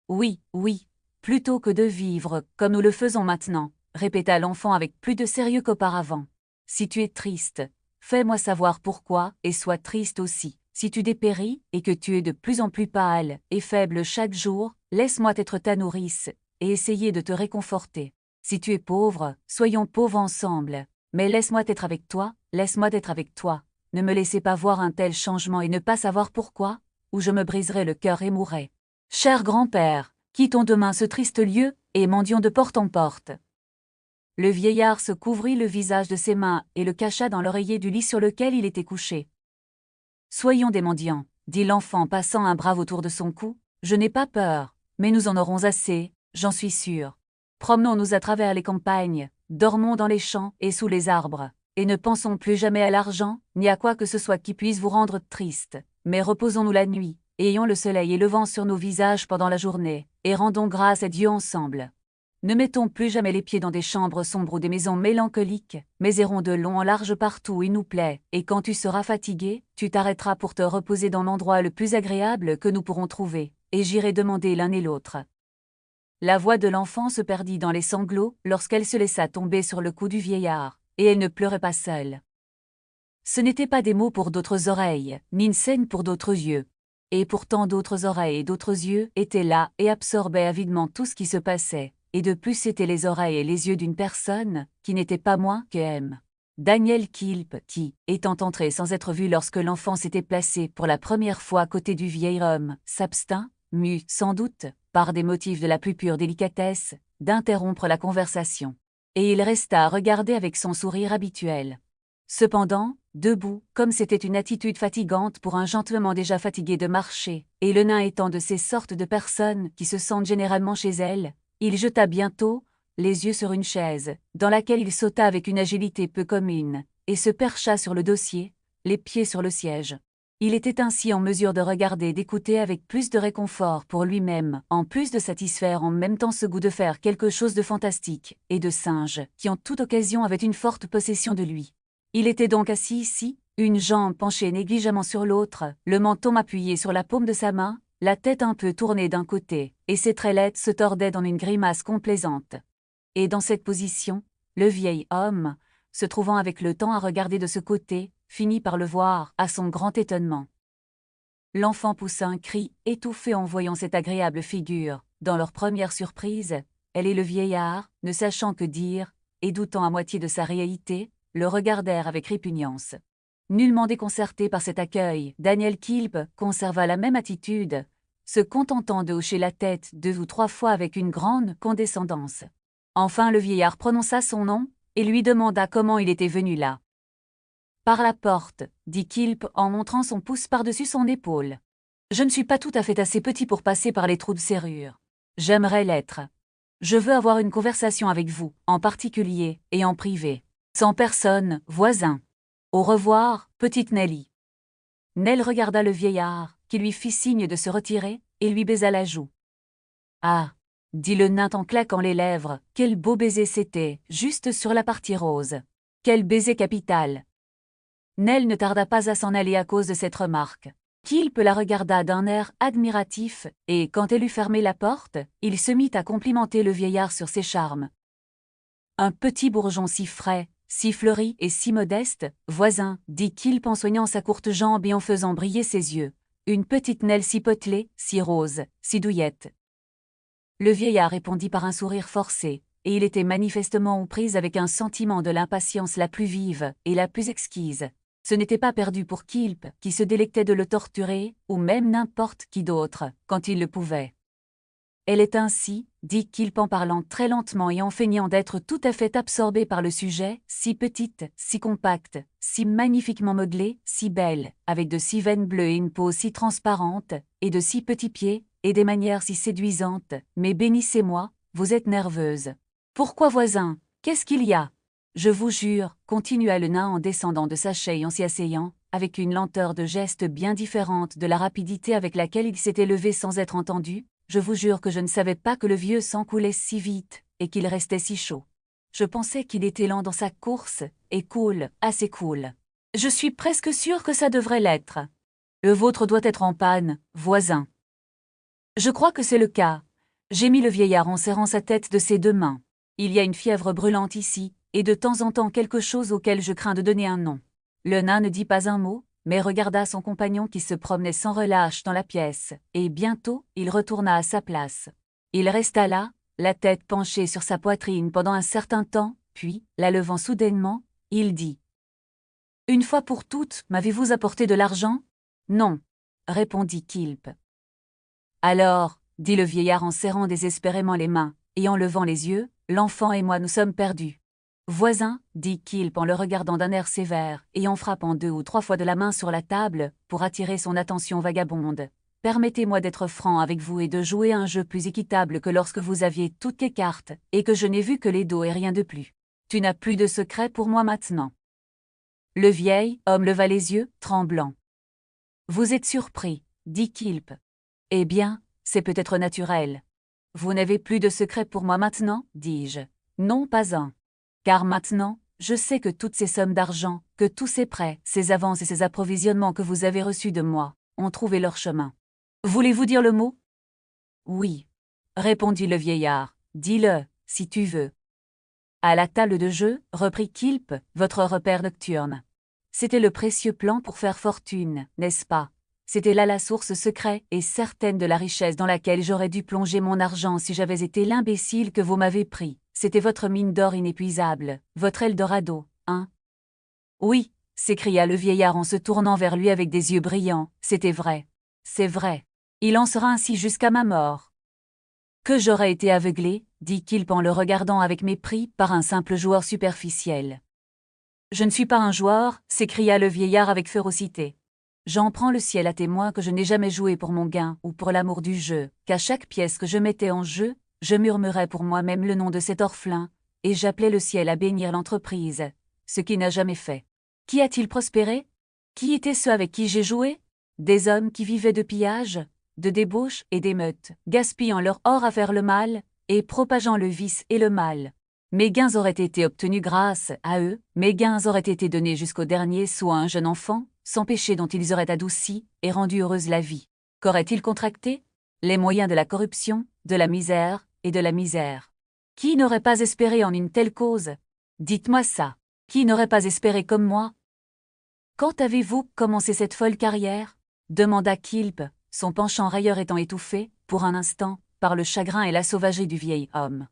Oui, oui, plutôt que de vivre, comme nous le faisons maintenant, répéta l'enfant avec plus de sérieux qu'auparavant. Si tu es triste, fais-moi savoir pourquoi, et sois triste aussi. Si tu dépéris, et que tu es de plus en plus pâle et faible chaque jour, laisse-moi être ta nourrice, et essayer de te réconforter. Si tu es pauvre, soyons pauvres ensemble, mais laisse-moi être avec toi, laisse-moi être avec toi. Ne me laissez pas voir un tel changement et ne pas savoir pourquoi, ou je me briserai le cœur et mourrai. Cher grand-père, quittons demain ce triste lieu, et mendions de porte en porte. Le vieillard se couvrit le visage de ses mains et le cacha dans l'oreiller du lit sur lequel il était couché. Soyons des mendiants, dit l'enfant passant un bras autour de son cou, je n'ai pas peur, mais nous en aurons assez, j'en suis sûr. Promenons-nous à travers les campagnes, dormons dans les champs et sous les arbres, et ne pensons plus jamais à l'argent, ni à quoi que ce soit qui puisse vous rendre triste, mais reposons-nous la nuit, ayons le soleil et le vent sur nos visages pendant la journée, et rendons grâce à Dieu ensemble. Ne mettons plus jamais les pieds dans des chambres sombres ou des maisons mélancoliques, mais errons de long en large partout où il nous plaît, et quand tu seras fatigué, tu t'arrêteras pour te reposer dans l'endroit le plus agréable que nous pourrons trouver, et j'irai demander l'un et l'autre. La voix de l'enfant se perdit dans les sanglots lorsqu'elle se laissa tomber sur le cou du vieillard, et elle ne pleurait pas seule. Ce n'étaient pas des mots pour d'autres oreilles, ni une scène pour d'autres yeux. Et pourtant d'autres oreilles et d'autres yeux étaient là et absorbaient avidement tout ce qui se passait, et de plus c'étaient les oreilles et les yeux d'une personne, qui n'était pas moins que M. Daniel Kilp, qui, étant entré sans être vu lorsque l'enfant s'était placé pour la première fois à côté du vieil homme, s'abstint, mu, sans doute, par des motifs de la plus pure délicatesse, d'interrompre la conversation. Et il resta à regarder avec son sourire habituel. Cependant, debout, comme c'était une attitude fatigante pour un gentleman déjà fatigué de marcher, et le nain étant de ces sortes de personnes qui se sentent généralement chez elles, il jeta bientôt les yeux sur une chaise, dans laquelle il sauta avec une agilité peu commune, et se percha sur le dossier, les pieds sur le siège. Il était ainsi en mesure de regarder et d'écouter avec plus de réconfort pour lui-même, en plus de satisfaire en même temps ce goût de faire quelque chose de fantastique, et de singe, qui en toute occasion avait une forte possession de lui. Il était donc assis ici, une jambe penchée négligemment sur l'autre, le menton appuyé sur la paume de sa main, la tête un peu tournée d'un côté, et ses traits laids se tordaient dans une grimace complaisante. Et dans cette position, le vieil homme, se trouvant avec le temps à regarder de ce côté, finit par le voir, à son grand étonnement. L'enfant poussa un cri étouffé en voyant cette agréable figure. Dans leur première surprise, elle et le vieillard, ne sachant que dire, et doutant à moitié de sa réalité, le regardèrent avec répugnance. Nullement déconcerté par cet accueil, Daniel Kilp conserva la même attitude, se contentant de hocher la tête 2 ou 3 fois avec une grande condescendance. Enfin le vieillard prononça son nom, et lui demanda comment il était venu là. « Par la porte, dit Kilp en montrant son pouce par-dessus son épaule. Je ne suis pas tout à fait assez petit pour passer par les trous de serrure. J'aimerais l'être. Je veux avoir une conversation avec vous, en particulier et en privé. Sans personne, voisin. Au revoir, petite Nelly. » Nell regarda le vieillard, qui lui fit signe de se retirer, et lui baisa la joue. « Ah !» dit le nain en claquant les lèvres, « quel beau baiser c'était, juste sur la partie rose. Quel baiser capital !» Nell ne tarda pas à s'en aller à cause de cette remarque. Kilp la regarda d'un air admiratif, et quand elle eut fermé la porte, il se mit à complimenter le vieillard sur ses charmes. Un petit bourgeon si frais, si fleuri et si modeste, voisin, dit Kilp en soignant sa courte jambe et en faisant briller ses yeux. Une petite Nell si potelée, si rose, si douillette. Le vieillard répondit par un sourire forcé, et il était manifestement aux prises avec un sentiment de l'impatience la plus vive et la plus exquise. Ce n'était pas perdu pour Kilp, qui se délectait de le torturer, ou même n'importe qui d'autre, quand il le pouvait. Elle est ainsi, dit Kilp en parlant très lentement et en feignant d'être tout à fait absorbé par le sujet, si petite, si compacte, si magnifiquement modelée, si belle, avec de si veines bleues et une peau si transparente, et de si petits pieds, et des manières si séduisantes, mais bénissez-moi, vous êtes nerveuse. Pourquoi, voisin? Qu'est-ce qu'il y a? Je vous jure, continua le nain en descendant de sa chaise et en s'y asseyant, avec une lenteur de geste bien différente de la rapidité avec laquelle il s'était levé sans être entendu, je vous jure que je ne savais pas que le vieux sang coulait si vite, et qu'il restait si chaud. Je pensais qu'il était lent dans sa course, et cool, assez cool. Je suis presque sûr que ça devrait l'être. Le vôtre doit être en panne, voisin. Je crois que c'est le cas. Gémit le vieillard en serrant sa tête de ses 2 mains. Il y a une fièvre brûlante ici, et de temps en temps quelque chose auquel je crains de donner un nom. Le nain ne dit pas un mot, mais regarda son compagnon qui se promenait sans relâche dans la pièce, et bientôt il retourna à sa place. Il resta là, la tête penchée sur sa poitrine pendant un certain temps, puis, la levant soudainement, il dit « Une fois pour toutes, m'avez-vous apporté de l'argent ?»« Non, » répondit Kilp. « Alors, » dit le vieillard en serrant désespérément les mains, et en levant les yeux, « l'enfant et moi nous sommes perdus. » Voisin, dit Kilp en le regardant d'un air sévère, et en frappant 2 ou 3 fois de la main sur la table, pour attirer son attention vagabonde. Permettez-moi d'être franc avec vous et de jouer un jeu plus équitable que lorsque vous aviez toutes les cartes, et que je n'ai vu que les dos et rien de plus. Tu n'as plus de secret pour moi maintenant. Le vieil homme leva les yeux, tremblant. Vous êtes surpris, dit Kilp. Eh bien, c'est peut-être naturel. Vous n'avez plus de secret pour moi maintenant, dis-je. Non, pas un. Car maintenant, je sais que toutes ces sommes d'argent, que tous ces prêts, ces avances et ces approvisionnements que vous avez reçus de moi, ont trouvé leur chemin. Voulez-vous dire le mot? Oui, répondit le vieillard. Dis-le, si tu veux. À la table de jeu, reprit Kilp, votre repère nocturne. C'était le précieux plan pour faire fortune, n'est-ce pas? C'était là la source secrète et certaine de la richesse dans laquelle j'aurais dû plonger mon argent si j'avais été l'imbécile que vous m'avez pris. C'était votre mine d'or inépuisable, votre Eldorado, hein? Oui, s'écria le vieillard en se tournant vers lui avec des yeux brillants, c'était vrai. C'est vrai. Il en sera ainsi jusqu'à ma mort. Que j'aurais été aveuglé, dit Kilp en le regardant avec mépris, par un simple joueur superficiel. Je ne suis pas un joueur, s'écria le vieillard avec férocité. J'en prends le ciel à témoin que je n'ai jamais joué pour mon gain ou pour l'amour du jeu, qu'à chaque pièce que je mettais en jeu, je murmurais pour moi-même le nom de cet orphelin, et j'appelais le ciel à bénir l'entreprise, ce qui n'a jamais fait. Qui a-t-il prospéré? Qui étaient ceux avec qui j'ai joué? Des hommes qui vivaient de pillage, de débauche et d'émeutes, gaspillant leur or à faire le mal, et propageant le vice et le mal. Mes gains auraient été obtenus grâce à eux, mes gains auraient été donnés jusqu'au dernier sou à un jeune enfant, sans péché dont ils auraient adouci et rendu heureuse la vie. Qu'auraient-ils contracté? Les moyens de la corruption, de la misère et de la misère. Qui n'aurait pas espéré en une telle cause? Dites-moi ça. Qui n'aurait pas espéré comme moi? Quand avez-vous commencé cette folle carrière? Demanda Kilp, son penchant railleur étant étouffé, pour un instant, par le chagrin et la sauvagerie du vieil homme.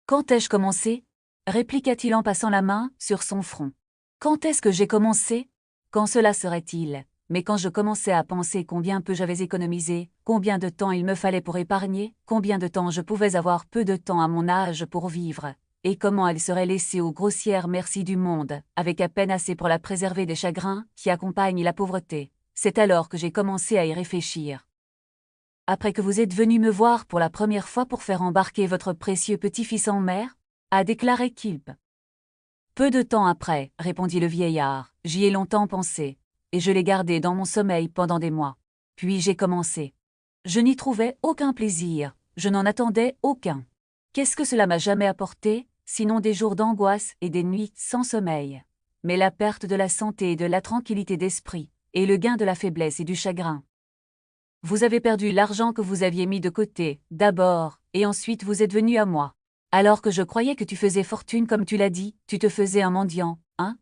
Quand ai-je commencé? Répliqua-t-il en passant la main sur son front. Quand est-ce que j'ai commencé? Quand cela serait-il? Mais quand je commençais à penser combien peu j'avais économisé, combien de temps il me fallait pour épargner, combien de temps je pouvais avoir peu de temps à mon âge pour vivre, et comment elle serait laissée aux grossières merci du monde, avec à peine assez pour la préserver des chagrins qui accompagnent la pauvreté, c'est alors que j'ai commencé à y réfléchir. Après que vous êtes venu me voir pour la première fois pour faire embarquer votre précieux petit-fils en mer, a déclaré Kilp. Peu de temps après, répondit le vieillard, j'y ai longtemps pensé, et je l'ai gardé dans mon sommeil pendant des mois. Puis j'ai commencé. Je n'y trouvais aucun plaisir, je n'en attendais aucun. Qu'est-ce que cela m'a jamais apporté, sinon des jours d'angoisse et des nuits sans sommeil? Mais la perte de la santé et de la tranquillité d'esprit, et le gain de la faiblesse et du chagrin. Vous avez perdu l'argent que vous aviez mis de côté, d'abord, et ensuite vous êtes venu à moi. Alors que je croyais que tu faisais fortune comme tu l'as dit, tu te faisais un mendiant, hein?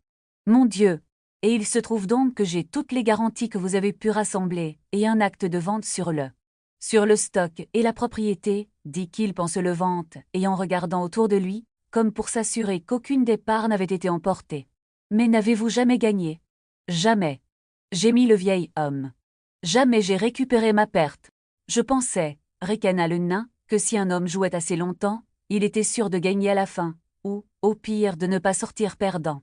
Mon Dieu! Et il se trouve donc que j'ai toutes les garanties que vous avez pu rassembler, et un acte de vente sur le stock et la propriété, dit Kilp en se levant et en regardant autour de lui, comme pour s'assurer qu'aucune des parts n'avait été emportée. Mais n'avez-vous jamais gagné? Jamais. Gémit le vieil homme. Jamais j'ai récupéré ma perte. Je pensais, ricana le nain, que si un homme jouait assez longtemps, il était sûr de gagner à la fin, ou, au pire, de ne pas sortir perdant.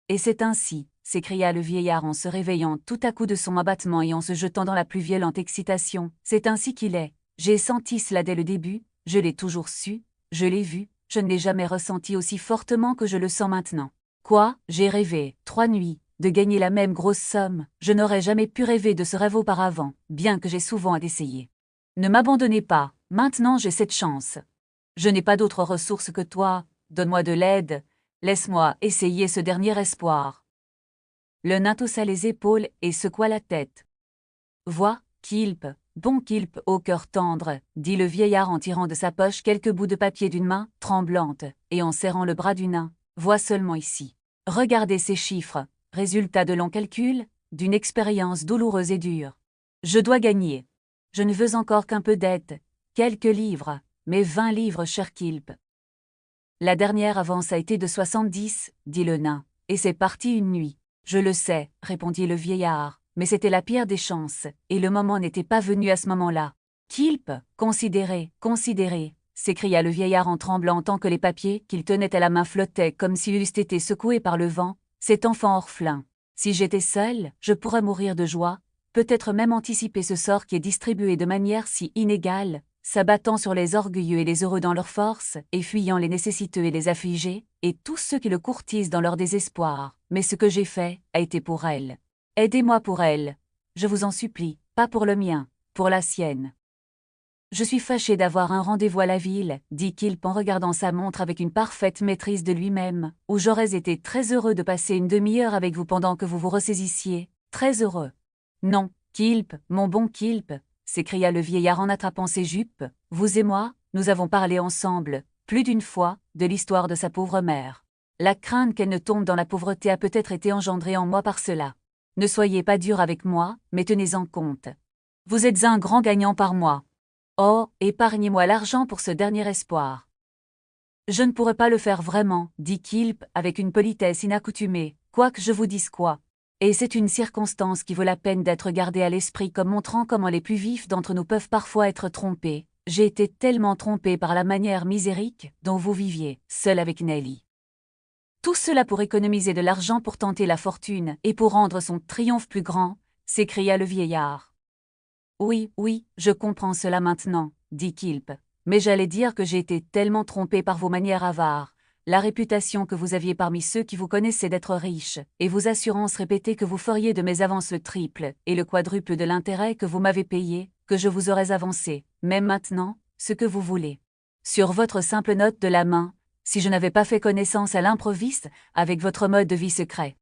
Et c'est ainsi, s'écria le vieillard en se réveillant tout à coup de son abattement et en se jetant dans la plus violente excitation, c'est ainsi qu'il est. J'ai senti cela dès le début, je l'ai toujours su, je l'ai vu, je ne l'ai jamais ressenti aussi fortement que je le sens maintenant. Quoi, j'ai rêvé, 3 nuits, de gagner la même grosse somme, je n'aurais jamais pu rêver de ce rêve auparavant, bien que j'ai souvent essayé. Ne m'abandonnez pas, maintenant j'ai cette chance. Je n'ai pas d'autre ressource que toi, donne-moi de l'aide, laisse-moi essayer ce dernier espoir. Le nain haussa les épaules et secoua la tête. Vois, Kilp, bon Kilp au cœur tendre, dit le vieillard en tirant de sa poche quelques bouts de papier d'une main tremblante et en serrant le bras du nain. Vois seulement ici. Regardez ces chiffres, résultat de longs calculs, d'une expérience douloureuse et dure. Je dois gagner. Je ne veux encore qu'un peu d'aide, quelques livres, mais 20 livres, cher Kilp. La dernière avance a été de 70, dit le nain, et c'est parti une nuit. Je le sais, répondit le vieillard, mais c'était la pire des chances, et le moment n'était pas venu à ce moment-là. Kilp, considérez, considérez, s'écria le vieillard en tremblant tant que les papiers qu'il tenait à la main flottaient comme s'ils eussent été secoués par le vent, cet enfant orphelin. Si j'étais seul, je pourrais mourir de joie, peut-être même anticiper ce sort qui est distribué de manière si inégale, s'abattant sur les orgueilleux et les heureux dans leur force, et fuyant les nécessiteux et les affligés, et tous ceux qui le courtisent dans leur désespoir. Mais ce que j'ai fait a été pour elle. Aidez-moi pour elle. Je vous en supplie, pas pour le mien, pour la sienne. Je suis fâché d'avoir un rendez-vous à la ville, dit Kilp en regardant sa montre avec une parfaite maîtrise de lui-même, où j'aurais été très heureux de passer une demi-heure avec vous pendant que vous vous ressaisissiez, très heureux. Non, Kilp, mon bon Kilp, s'écria le vieillard en attrapant ses jupes, vous et moi, nous avons parlé ensemble, plus d'une fois, de l'histoire de sa pauvre mère. La crainte qu'elle ne tombe dans la pauvreté a peut-être été engendrée en moi par cela. Ne soyez pas dur avec moi, mais tenez-en compte. Vous êtes un grand gagnant par mois. Oh, épargnez-moi l'argent pour ce dernier espoir. Je ne pourrais pas le faire vraiment, dit Kilp avec une politesse inaccoutumée, quoique je vous dise quoi. Et c'est une circonstance qui vaut la peine d'être gardée à l'esprit comme montrant comment les plus vifs d'entre nous peuvent parfois être trompés. J'ai été tellement trompé par la manière misérique dont vous viviez, seul avec Nelly. Tout cela pour économiser de l'argent pour tenter la fortune et pour rendre son triomphe plus grand, s'écria le vieillard. Oui, oui, je comprends cela maintenant, dit Kilp, mais j'allais dire que j'ai été tellement trompé par vos manières avares, la réputation que vous aviez parmi ceux qui vous connaissaient d'être riche, et vos assurances répétées que vous feriez de mes avances le triple et le quadruple de l'intérêt que vous m'avez payé, que je vous aurais avancé, même maintenant, ce que vous voulez. Sur votre simple note de la main, si je n'avais pas fait connaissance à l'improviste avec votre mode de vie secret.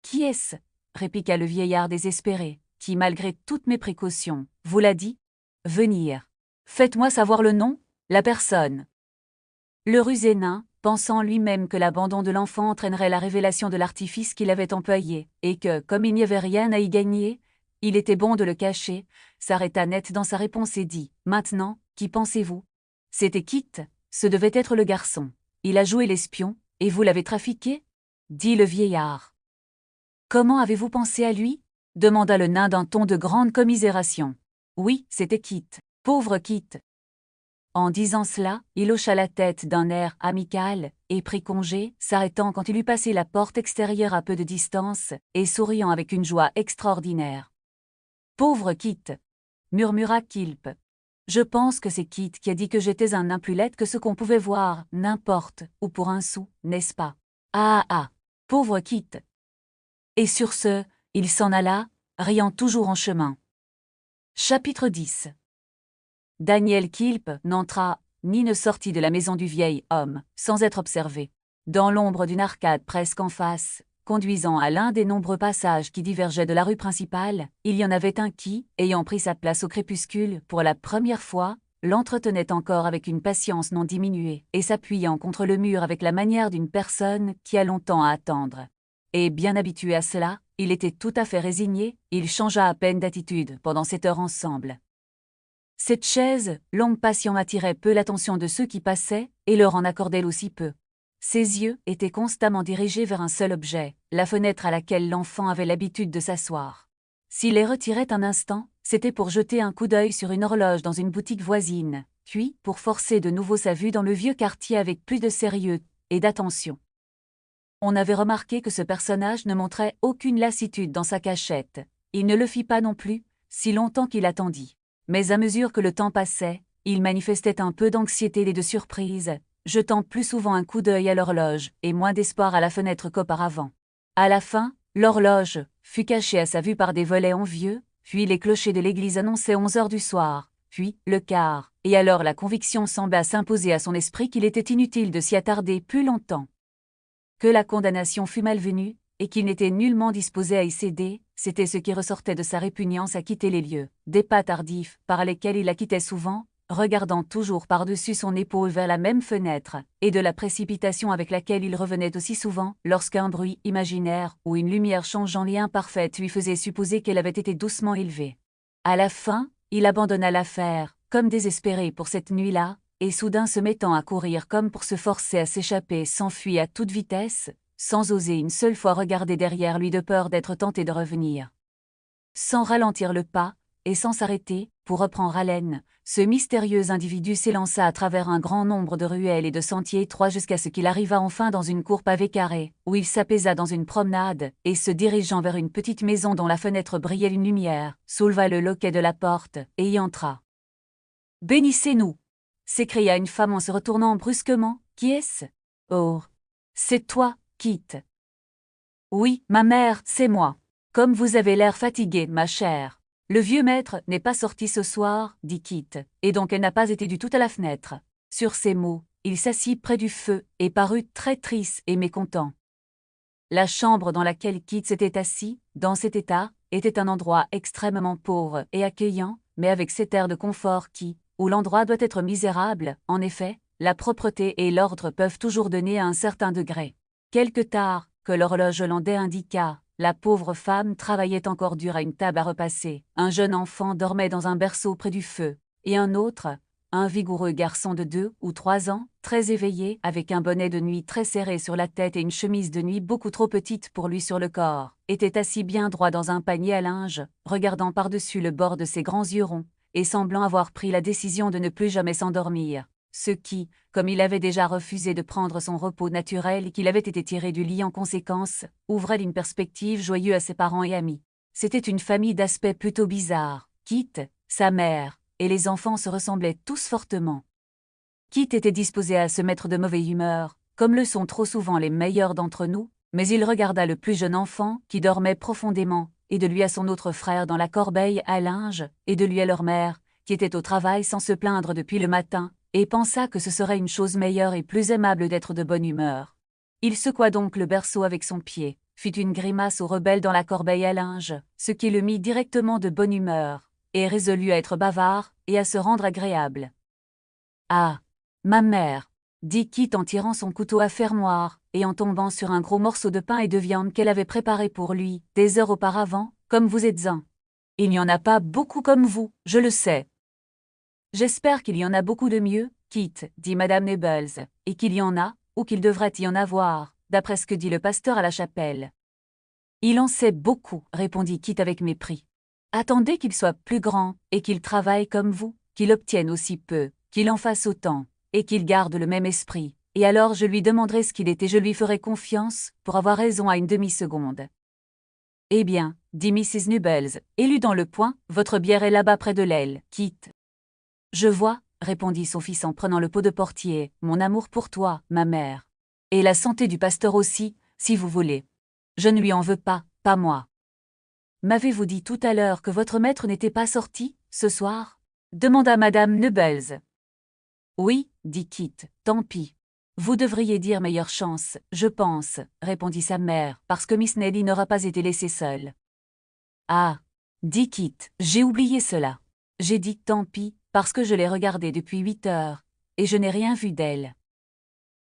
Qui est-ce? Répliqua le vieillard désespéré, qui, malgré toutes mes précautions, vous l'a dit? Venir. Faites-moi savoir le nom, la personne. Le rusé nain, pensant lui-même que l'abandon de l'enfant entraînerait la révélation de l'artifice qu'il avait employé, et que, comme il n'y avait rien à y gagner, il était bon de le cacher, s'arrêta net dans sa réponse et dit, « Maintenant, qui pensez-vous? C'était Kit, ce devait être le garçon. Il a joué l'espion, et vous l'avez trafiqué? » dit le vieillard. « Comment avez-vous pensé à lui? » demanda le nain d'un ton de grande commisération. « Oui, c'était Kit. Pauvre Kit. » En disant cela, il hocha la tête d'un air amical, et prit congé, s'arrêtant quand il eut passé la porte extérieure à peu de distance, et souriant avec une joie extraordinaire. « Pauvre Kit !» murmura Kilp. « Je pense que c'est Kit qui a dit que j'étais un nain plus laid que ce qu'on pouvait voir, n'importe, ou pour un sou, n'est-ce pas? Ah ah, pauvre Kit !» Et sur ce, il s'en alla, riant toujours en chemin. Chapitre 10. Daniel Kilp n'entra, ni ne sortit de la maison du vieil homme, sans être observé. Dans l'ombre d'une arcade presque en face, conduisant à l'un des nombreux passages qui divergeaient de la rue principale, il y en avait un qui, ayant pris sa place au crépuscule, pour la première fois, l'entretenait encore avec une patience non diminuée, et s'appuyant contre le mur avec la manière d'une personne qui a longtemps à attendre. Et bien habitué à cela, il était tout à fait résigné, il changea à peine d'attitude pendant cette heure ensemble. Cette chaise, longue patient attirait peu l'attention de ceux qui passaient, et leur en accordait aussi peu. Ses yeux étaient constamment dirigés vers un seul objet, la fenêtre à laquelle l'enfant avait l'habitude de s'asseoir. S'il les retirait un instant, c'était pour jeter un coup d'œil sur une horloge dans une boutique voisine, puis pour forcer de nouveau sa vue dans le vieux quartier avec plus de sérieux et d'attention. On avait remarqué que ce personnage ne montrait aucune lassitude dans sa cachette. Il ne le fit pas non plus, si longtemps qu'il attendit. Mais à mesure que le temps passait, il manifestait un peu d'anxiété et de surprise, jetant plus souvent un coup d'œil à l'horloge et moins d'espoir à la fenêtre qu'auparavant. À la fin, l'horloge fut cachée à sa vue par des volets envieux, puis les clochers de l'église annonçaient 11 heures du soir, puis le quart, et alors la conviction sembla s'imposer à son esprit qu'il était inutile de s'y attarder plus longtemps. Que la condamnation fût malvenue, et qu'il n'était nullement disposé à y céder, c'était ce qui ressortait de sa répugnance à quitter les lieux, des pas tardifs, par lesquels il la quittait souvent, regardant toujours par-dessus son épaule vers la même fenêtre, et de la précipitation avec laquelle il revenait aussi souvent, lorsqu'un bruit imaginaire ou une lumière changeante et imparfaite lui faisait supposer qu'elle avait été doucement élevée. À la fin, il abandonna l'affaire, comme désespéré pour cette nuit-là, et soudain se mettant à courir comme pour se forcer à s'échapper, s'enfuit à toute vitesse, sans oser une seule fois regarder derrière lui de peur d'être tenté de revenir. Sans ralentir le pas, et sans s'arrêter, pour reprendre haleine, ce mystérieux individu s'élança à travers un grand nombre de ruelles et de sentiers étroits jusqu'à ce qu'il arriva enfin dans une cour pavée carrée, où il s'apaisa dans une promenade, et se dirigeant vers une petite maison dont la fenêtre brillait d'une lumière, souleva le loquet de la porte, et y entra. « Bénissez-nous » s'écria une femme en se retournant brusquement. « Qui est-ce »« Oh, c'est toi, Kit. »« Oui, ma mère, c'est moi. Comme vous avez l'air fatiguée, ma chère. Le vieux maître n'est pas sorti ce soir, dit Kit, et donc elle n'a pas été du tout à la fenêtre. » Sur ces mots, il s'assit près du feu et parut très triste et mécontent. La chambre dans laquelle Kit s'était assis, dans cet état, était un endroit extrêmement pauvre et accueillant, mais avec cet air de confort qui, où l'endroit doit être misérable, en effet, la propreté et l'ordre peuvent toujours donner à un certain degré. Quelque tard, que l'horloge hollandais indiqua, la pauvre femme travaillait encore dur à une table à repasser, un jeune enfant dormait dans un berceau près du feu, et un autre, un vigoureux garçon de 2 ou 3 ans, très éveillé, avec un bonnet de nuit très serré sur la tête et une chemise de nuit beaucoup trop petite pour lui sur le corps, était assis bien droit dans un panier à linge, regardant par-dessus le bord de ses grands yeux ronds, et semblant avoir pris la décision de ne plus jamais s'endormir, ce qui, comme il avait déjà refusé de prendre son repos naturel et qu'il avait été tiré du lit en conséquence, ouvrait une perspective joyeuse à ses parents et amis. C'était une famille d'aspect plutôt bizarre. Kit, sa mère, et les enfants se ressemblaient tous fortement. Kit était disposé à se mettre de mauvaise humeur, comme le sont trop souvent les meilleurs d'entre nous, mais il regarda le plus jeune enfant, qui dormait profondément, et de lui à son autre frère dans la corbeille à linge, et de lui à leur mère, qui était au travail sans se plaindre depuis le matin, et pensa que ce serait une chose meilleure et plus aimable d'être de bonne humeur. Il secoua donc le berceau avec son pied, fit une grimace au rebelle dans la corbeille à linge, ce qui le mit directement de bonne humeur, et résolut à être bavard et à se rendre agréable. « Ah, ma mère » dit Kit en tirant son couteau à fermoir et en tombant sur un gros morceau de pain et de viande qu'elle avait préparé pour lui, des heures auparavant, comme vous êtes un. Il n'y en a pas beaucoup comme vous, je le sais. J'espère qu'il y en a beaucoup de mieux, Kit, dit Madame Nibbles, et qu'il y en a, ou qu'il devrait y en avoir, d'après ce que dit le pasteur à la chapelle. Il en sait beaucoup, répondit Kit avec mépris. Attendez qu'il soit plus grand, et qu'il travaille comme vous, qu'il obtienne aussi peu, qu'il en fasse autant, et qu'il garde le même esprit, et alors je lui demanderai ce qu'il est et je lui ferai confiance, pour avoir raison à une demi-seconde. Eh bien, dit Mrs. Nibbles, éludant le poing, votre bière est là-bas près de l'aile, Kit. Je vois, répondit son fils en prenant le pot de portier, mon amour pour toi, ma mère. Et la santé du pasteur aussi, si vous voulez. Je ne lui en veux pas, pas moi. M'avez-vous dit tout à l'heure que votre maître n'était pas sorti, ce soir demanda Madame Nibbles. Oui, dit Kit, tant pis. Vous devriez dire meilleure chance, je pense, répondit sa mère, parce que Miss Nelly n'aura pas été laissée seule. Ah, dit Kit, j'ai oublié cela. J'ai dit tant pis, parce que je l'ai regardée depuis 8 heures, et je n'ai rien vu d'elle.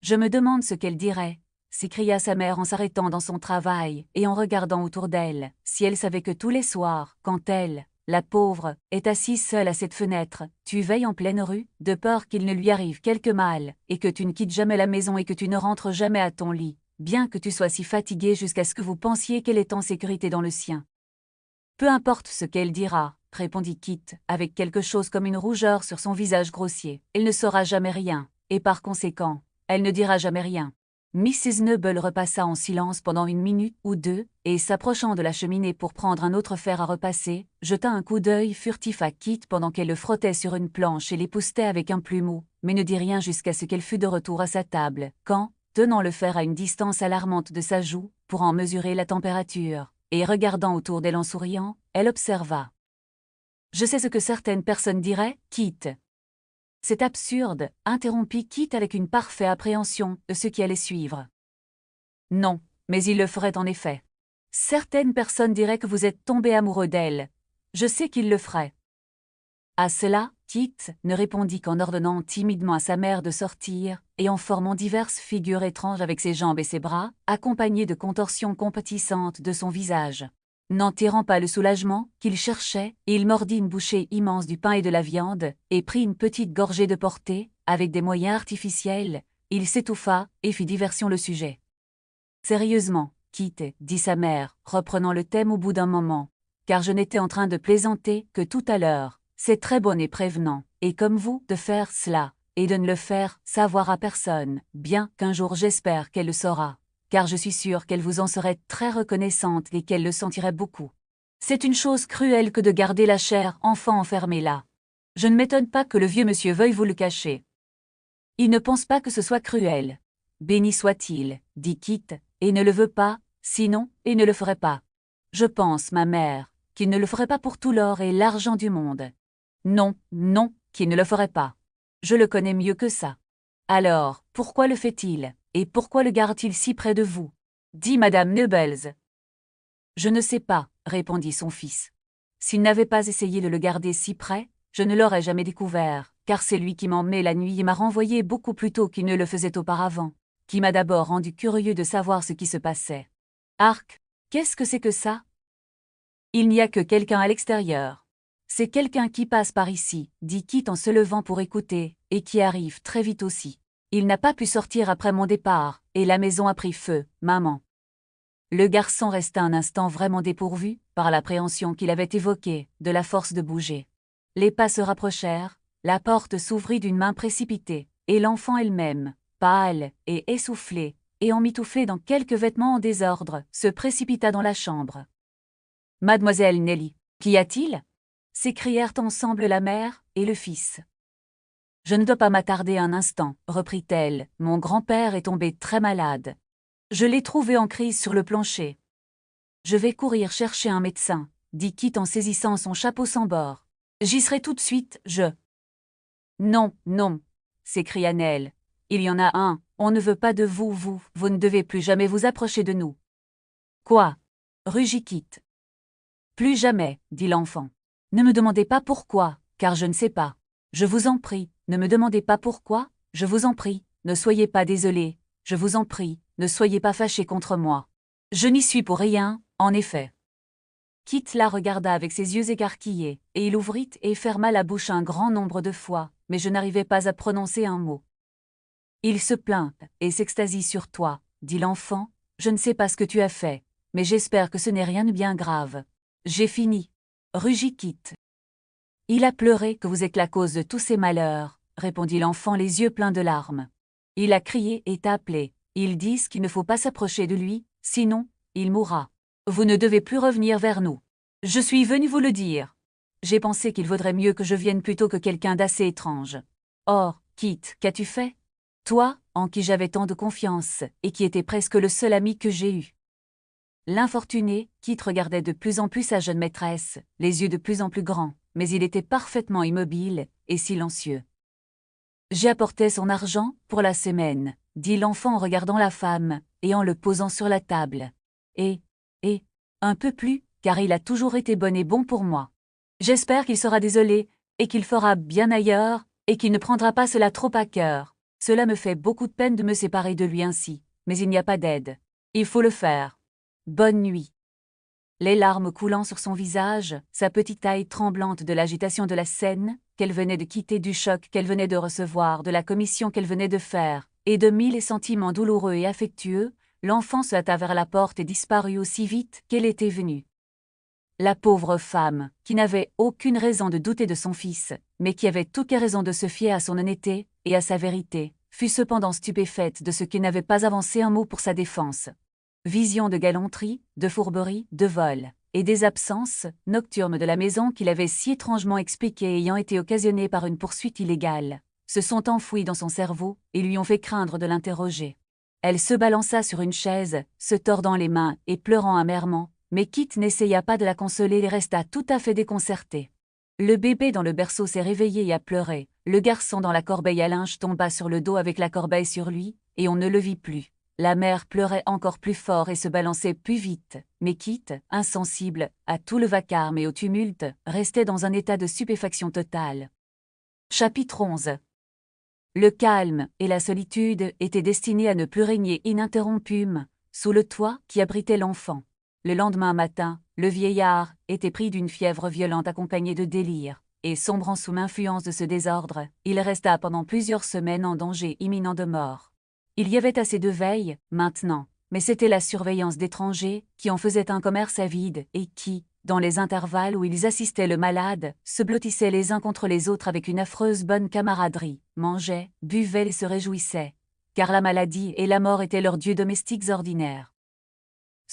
Je me demande ce qu'elle dirait, s'écria sa mère en s'arrêtant dans son travail et en regardant autour d'elle, si elle savait que tous les soirs, quand elle, la pauvre, est assise seule à cette fenêtre, tu veilles en pleine rue, de peur qu'il ne lui arrive quelque mal, et que tu ne quittes jamais la maison et que tu ne rentres jamais à ton lit, bien que tu sois si fatiguée jusqu'à ce que vous pensiez qu'elle est en sécurité dans le sien. Peu importe ce qu'elle dira, répondit Kit, avec quelque chose comme une rougeur sur son visage grossier, elle ne saura jamais rien, et par conséquent, elle ne dira jamais rien. Mrs. Noble repassa en silence pendant 1 minute ou 2, et s'approchant de la cheminée pour prendre un autre fer à repasser, jeta un coup d'œil furtif à Kit pendant qu'elle le frottait sur une planche et l'époussetait avec un plumeau, mais ne dit rien jusqu'à ce qu'elle fût de retour à sa table, quand, tenant le fer à une distance alarmante de sa joue, pour en mesurer la température, et regardant autour d'elle en souriant, elle observa. « Je sais ce que certaines personnes diraient, Kit. » C'est absurde, interrompit Kit avec une parfaite appréhension de ce qui allait suivre. Non, mais il le ferait en effet. Certaines personnes diraient que vous êtes tombé amoureux d'elle. Je sais qu'il le ferait. À cela, Kit ne répondit qu'en ordonnant timidement à sa mère de sortir, et en formant diverses figures étranges avec ses jambes et ses bras, accompagnées de contorsions compatissantes de son visage. N'en tirant pas le soulagement qu'il cherchait, il mordit une bouchée immense du pain et de la viande, et prit une petite gorgée de portée, avec des moyens artificiels, il s'étouffa, et fit diversion le sujet. « Sérieusement, Kit, dit sa mère, reprenant le thème au bout d'un moment, car je n'étais en train de plaisanter que tout à l'heure, c'est très bon et prévenant, et comme vous, de faire cela, et de ne le faire savoir à personne, bien qu'un jour j'espère qu'elle le saura. Car je suis sûre qu'elle vous en serait très reconnaissante et qu'elle le sentirait beaucoup. C'est une chose cruelle que de garder la chère enfant enfermée là. Je ne m'étonne pas que le vieux monsieur veuille vous le cacher. Il ne pense pas que ce soit cruel. Béni soit-il, dit Kit, et ne le veut pas, sinon, il ne le ferait pas. Je pense, ma mère, qu'il ne le ferait pas pour tout l'or et l'argent du monde. Non, non, qu'il ne le ferait pas. Je le connais mieux que ça. Alors, pourquoi le fait-il? Et pourquoi le garde-t-il si près de vous? Dit madame Nobles. Je ne sais pas, répondit son fils. S'il n'avait pas essayé de le garder si près, je ne l'aurais jamais découvert, car c'est lui qui m'emmenait la nuit et m'a renvoyé beaucoup plus tôt qu'il ne le faisait auparavant, qui m'a d'abord rendu curieux de savoir ce qui se passait. Arc, qu'est-ce que c'est que ça? Il n'y a que quelqu'un à l'extérieur. C'est quelqu'un qui passe par ici, dit Kit en se levant pour écouter, et qui arrive très vite aussi. Il n'a pas pu sortir après mon départ, et la maison a pris feu, maman. Le garçon resta un instant vraiment dépourvu, par l'appréhension qu'il avait évoquée, de la force de bouger. Les pas se rapprochèrent, la porte s'ouvrit d'une main précipitée, et l'enfant elle-même, pâle et essoufflée, et emmitouflée dans quelques vêtements en désordre, se précipita dans la chambre. « Mademoiselle Nelly, qu'y a-t-il » s'écrièrent ensemble la mère et le fils. « Je ne dois pas m'attarder un instant, reprit-elle, mon grand-père est tombé très malade. Je l'ai trouvé en crise sur le plancher. Je vais courir chercher un médecin, dit Kit en saisissant son chapeau sans bord. J'y serai tout de suite, Non, non, s'écria Nell. Il y en a un, on ne veut pas de vous, vous ne devez plus jamais vous approcher de nous. Quoi? Rugit Kit. Plus jamais, dit l'enfant. Ne me demandez pas pourquoi, car je ne sais pas. Je vous en prie, ne me demandez pas pourquoi, je vous en prie, ne soyez pas désolé, je vous en prie, ne soyez pas fâché contre moi. Je n'y suis pour rien, en effet. Kit la regarda avec ses yeux écarquillés, et il ouvrit et ferma la bouche un grand nombre de fois, mais je n'arrivais pas à prononcer un mot. Il se plaint et s'extasie sur toi, dit l'enfant, je ne sais pas ce que tu as fait, mais j'espère que ce n'est rien de bien grave. J'ai fini. Rugit Kit. Il a pleuré que vous êtes la cause de tous ces malheurs, répondit l'enfant les yeux pleins de larmes. Il a crié et t'a appelé. Ils disent qu'il ne faut pas s'approcher de lui, sinon, il mourra. Vous ne devez plus revenir vers nous. Je suis venu vous le dire. J'ai pensé qu'il vaudrait mieux que je vienne plutôt que quelqu'un d'assez étrange. Or, Kit, qu'as-tu fait? Toi, en qui j'avais tant de confiance, et qui était presque le seul ami que j'ai eu. L'infortuné, Kit regardait de plus en plus sa jeune maîtresse, les yeux de plus en plus grands, mais il était parfaitement immobile et silencieux. J'ai apporté son argent pour la semaine, dit l'enfant en regardant la femme, et en le posant sur la table. Et, un peu plus, car il a toujours été bon et bon pour moi. J'espère qu'il sera désolé, et qu'il fera bien ailleurs, et qu'il ne prendra pas cela trop à cœur. Cela me fait beaucoup de peine de me séparer de lui ainsi, mais il n'y a pas d'aide. Il faut le faire. Bonne nuit. Les larmes coulant sur son visage, sa petite taille tremblante de l'agitation de la scène, qu'elle venait de quitter, du choc qu'elle venait de recevoir, de la commission qu'elle venait de faire, et de mille sentiments douloureux et affectueux, l'enfant se hâta vers la porte et disparut aussi vite qu'elle était venue. La pauvre femme, qui n'avait aucune raison de douter de son fils, mais qui avait toutes les raisons de se fier à son honnêteté et à sa vérité, fut cependant stupéfaite de ce qu'il n'avait pas avancé un mot pour sa défense. Vision de galanterie, de fourberie, de vol, et des absences nocturnes de la maison qu'il avait si étrangement expliquées ayant été occasionnées par une poursuite illégale, se sont enfouies dans son cerveau et lui ont fait craindre de l'interroger. Elle se balança sur une chaise, se tordant les mains et pleurant amèrement, mais Kit n'essaya pas de la consoler et resta tout à fait déconcerté. Le bébé dans le berceau s'est réveillé et a pleuré, le garçon dans la corbeille à linge tomba sur le dos avec la corbeille sur lui, et on ne le vit plus. La mère pleurait encore plus fort et se balançait plus vite, mais Kit, insensible à tout le vacarme et au tumulte, restait dans un état de stupéfaction totale. Chapitre 11. Le calme et la solitude étaient destinés à ne plus régner ininterrompus sous le toit qui abritait l'enfant. Le lendemain matin, le vieillard était pris d'une fièvre violente accompagnée de délire, et sombrant sous l'influence de ce désordre, il resta pendant plusieurs semaines en danger imminent de mort. Il y avait assez de veille, maintenant, mais c'était la surveillance d'étrangers qui en faisait un commerce avide et qui, dans les intervalles où ils assistaient le malade, se blottissaient les uns contre les autres avec une affreuse bonne camaraderie, mangeaient, buvaient et se réjouissaient, car la maladie et la mort étaient leurs dieux domestiques ordinaires.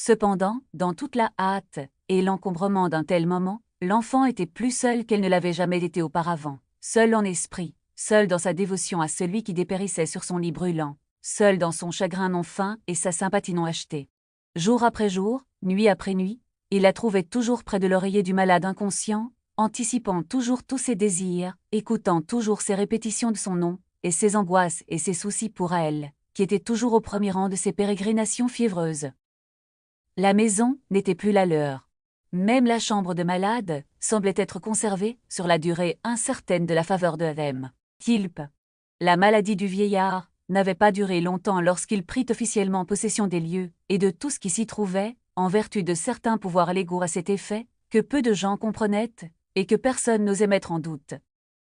Cependant, dans toute la hâte et l'encombrement d'un tel moment, l'enfant était plus seule qu'elle ne l'avait jamais été auparavant, seule en esprit, seule dans sa dévotion à celui qui dépérissait sur son lit brûlant, seule dans son chagrin non feint et sa sympathie non achetée. Jour après jour, nuit après nuit, il la trouvait toujours près de l'oreiller du malade inconscient, anticipant toujours tous ses désirs, écoutant toujours ses répétitions de son nom, et ses angoisses et ses soucis pour elle, qui étaient toujours au premier rang de ses pérégrinations fiévreuses. La maison n'était plus la leur. Même la chambre de malade semblait être conservée sur la durée incertaine de la faveur de M. Kilp. La maladie du vieillard n'avait pas duré longtemps lorsqu'il prit officiellement possession des lieux et de tout ce qui s'y trouvait, en vertu de certains pouvoirs légaux à cet effet, que peu de gens comprenaient et que personne n'osait mettre en doute.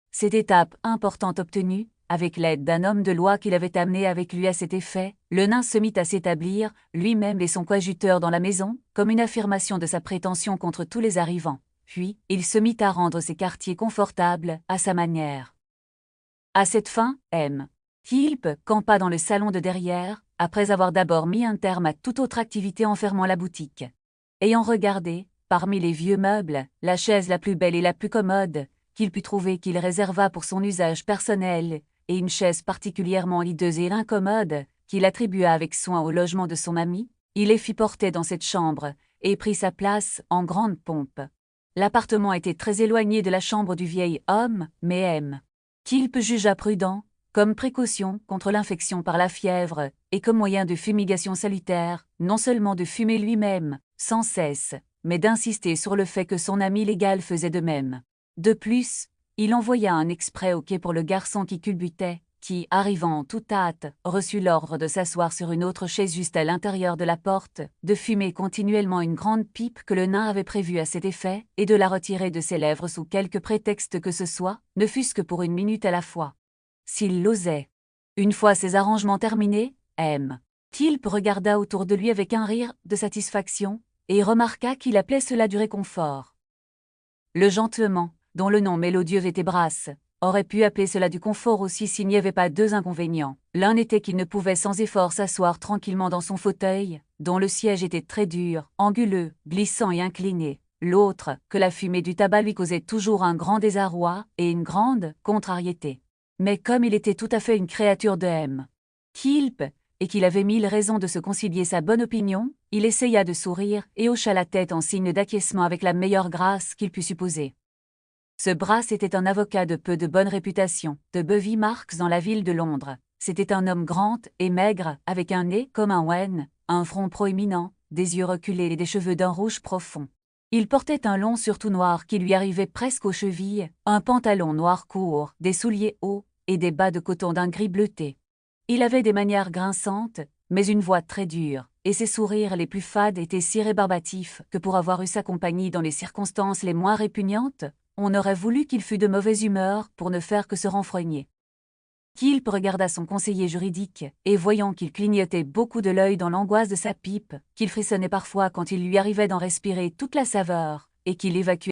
Cette étape importante obtenue, avec l'aide d'un homme de loi qu'il avait amené avec lui à cet effet, le nain se mit à s'établir, lui-même et son coadjuteur dans la maison, comme une affirmation de sa prétention contre tous les arrivants. Puis, il se mit à rendre ses quartiers confortables, à sa manière. À cette fin, M. Kilp campa dans le salon de derrière, après avoir d'abord mis un terme à toute autre activité en fermant la boutique. Ayant regardé, parmi les vieux meubles, la chaise la plus belle et la plus commode, qu'il put trouver qu'il réserva pour son usage personnel, et une chaise particulièrement hideuse et incommode, qu'il attribua avec soin au logement de son ami, il les fit porter dans cette chambre, et prit sa place en grande pompe. L'appartement était très éloigné de la chambre du vieil homme, mais M. Kilp jugea prudent, comme précaution contre l'infection par la fièvre, et comme moyen de fumigation salutaire, non seulement de fumer lui-même, sans cesse, mais d'insister sur le fait que son ami légal faisait de même. De plus, il envoya un exprès au quai pour le garçon qui culbutait, qui, arrivant en toute hâte, reçut l'ordre de s'asseoir sur une autre chaise juste à l'intérieur de la porte, de fumer continuellement une grande pipe que le nain avait prévue à cet effet, et de la retirer de ses lèvres sous quelque prétexte que ce soit, ne fût-ce que pour une minute à la fois. S'il l'osait. Une fois ces arrangements terminés, M. Kilp regarda autour de lui avec un rire de satisfaction, et remarqua qu'il appelait cela du réconfort. Le gentleman, dont le nom mélodieux était Brass, aurait pu appeler cela du confort aussi s'il n'y avait pas deux inconvénients. L'un était qu'il ne pouvait sans effort s'asseoir tranquillement dans son fauteuil, dont le siège était très dur, anguleux, glissant et incliné. L'autre, que la fumée du tabac lui causait toujours un grand désarroi et une grande contrariété. Mais comme il était tout à fait une créature de M. Kilp, et qu'il avait mille raisons de se concilier sa bonne opinion, il essaya de sourire et hocha la tête en signe d'acquiescement avec la meilleure grâce qu'il put supposer. Ce Brass était un avocat de peu de bonne réputation, de Bevy Marks dans la ville de Londres. C'était un homme grand et maigre, avec un nez comme un wen, un front proéminent, des yeux reculés et des cheveux d'un rouge profond. Il portait un long surtout noir qui lui arrivait presque aux chevilles, un pantalon noir court, des souliers hauts et des bas de coton d'un gris bleuté. Il avait des manières grinçantes, mais une voix très dure, et ses sourires les plus fades étaient si rébarbatifs que pour avoir eu sa compagnie dans les circonstances les moins répugnantes, on aurait voulu qu'il fût de mauvaise humeur pour ne faire que se renfrogner. Quilp regarda son conseiller juridique, et voyant qu'il clignotait beaucoup de l'œil dans l'angoisse de sa pipe, qu'il frissonnait parfois quand il lui arrivait d'en respirer toute la saveur, et qu'il évacuait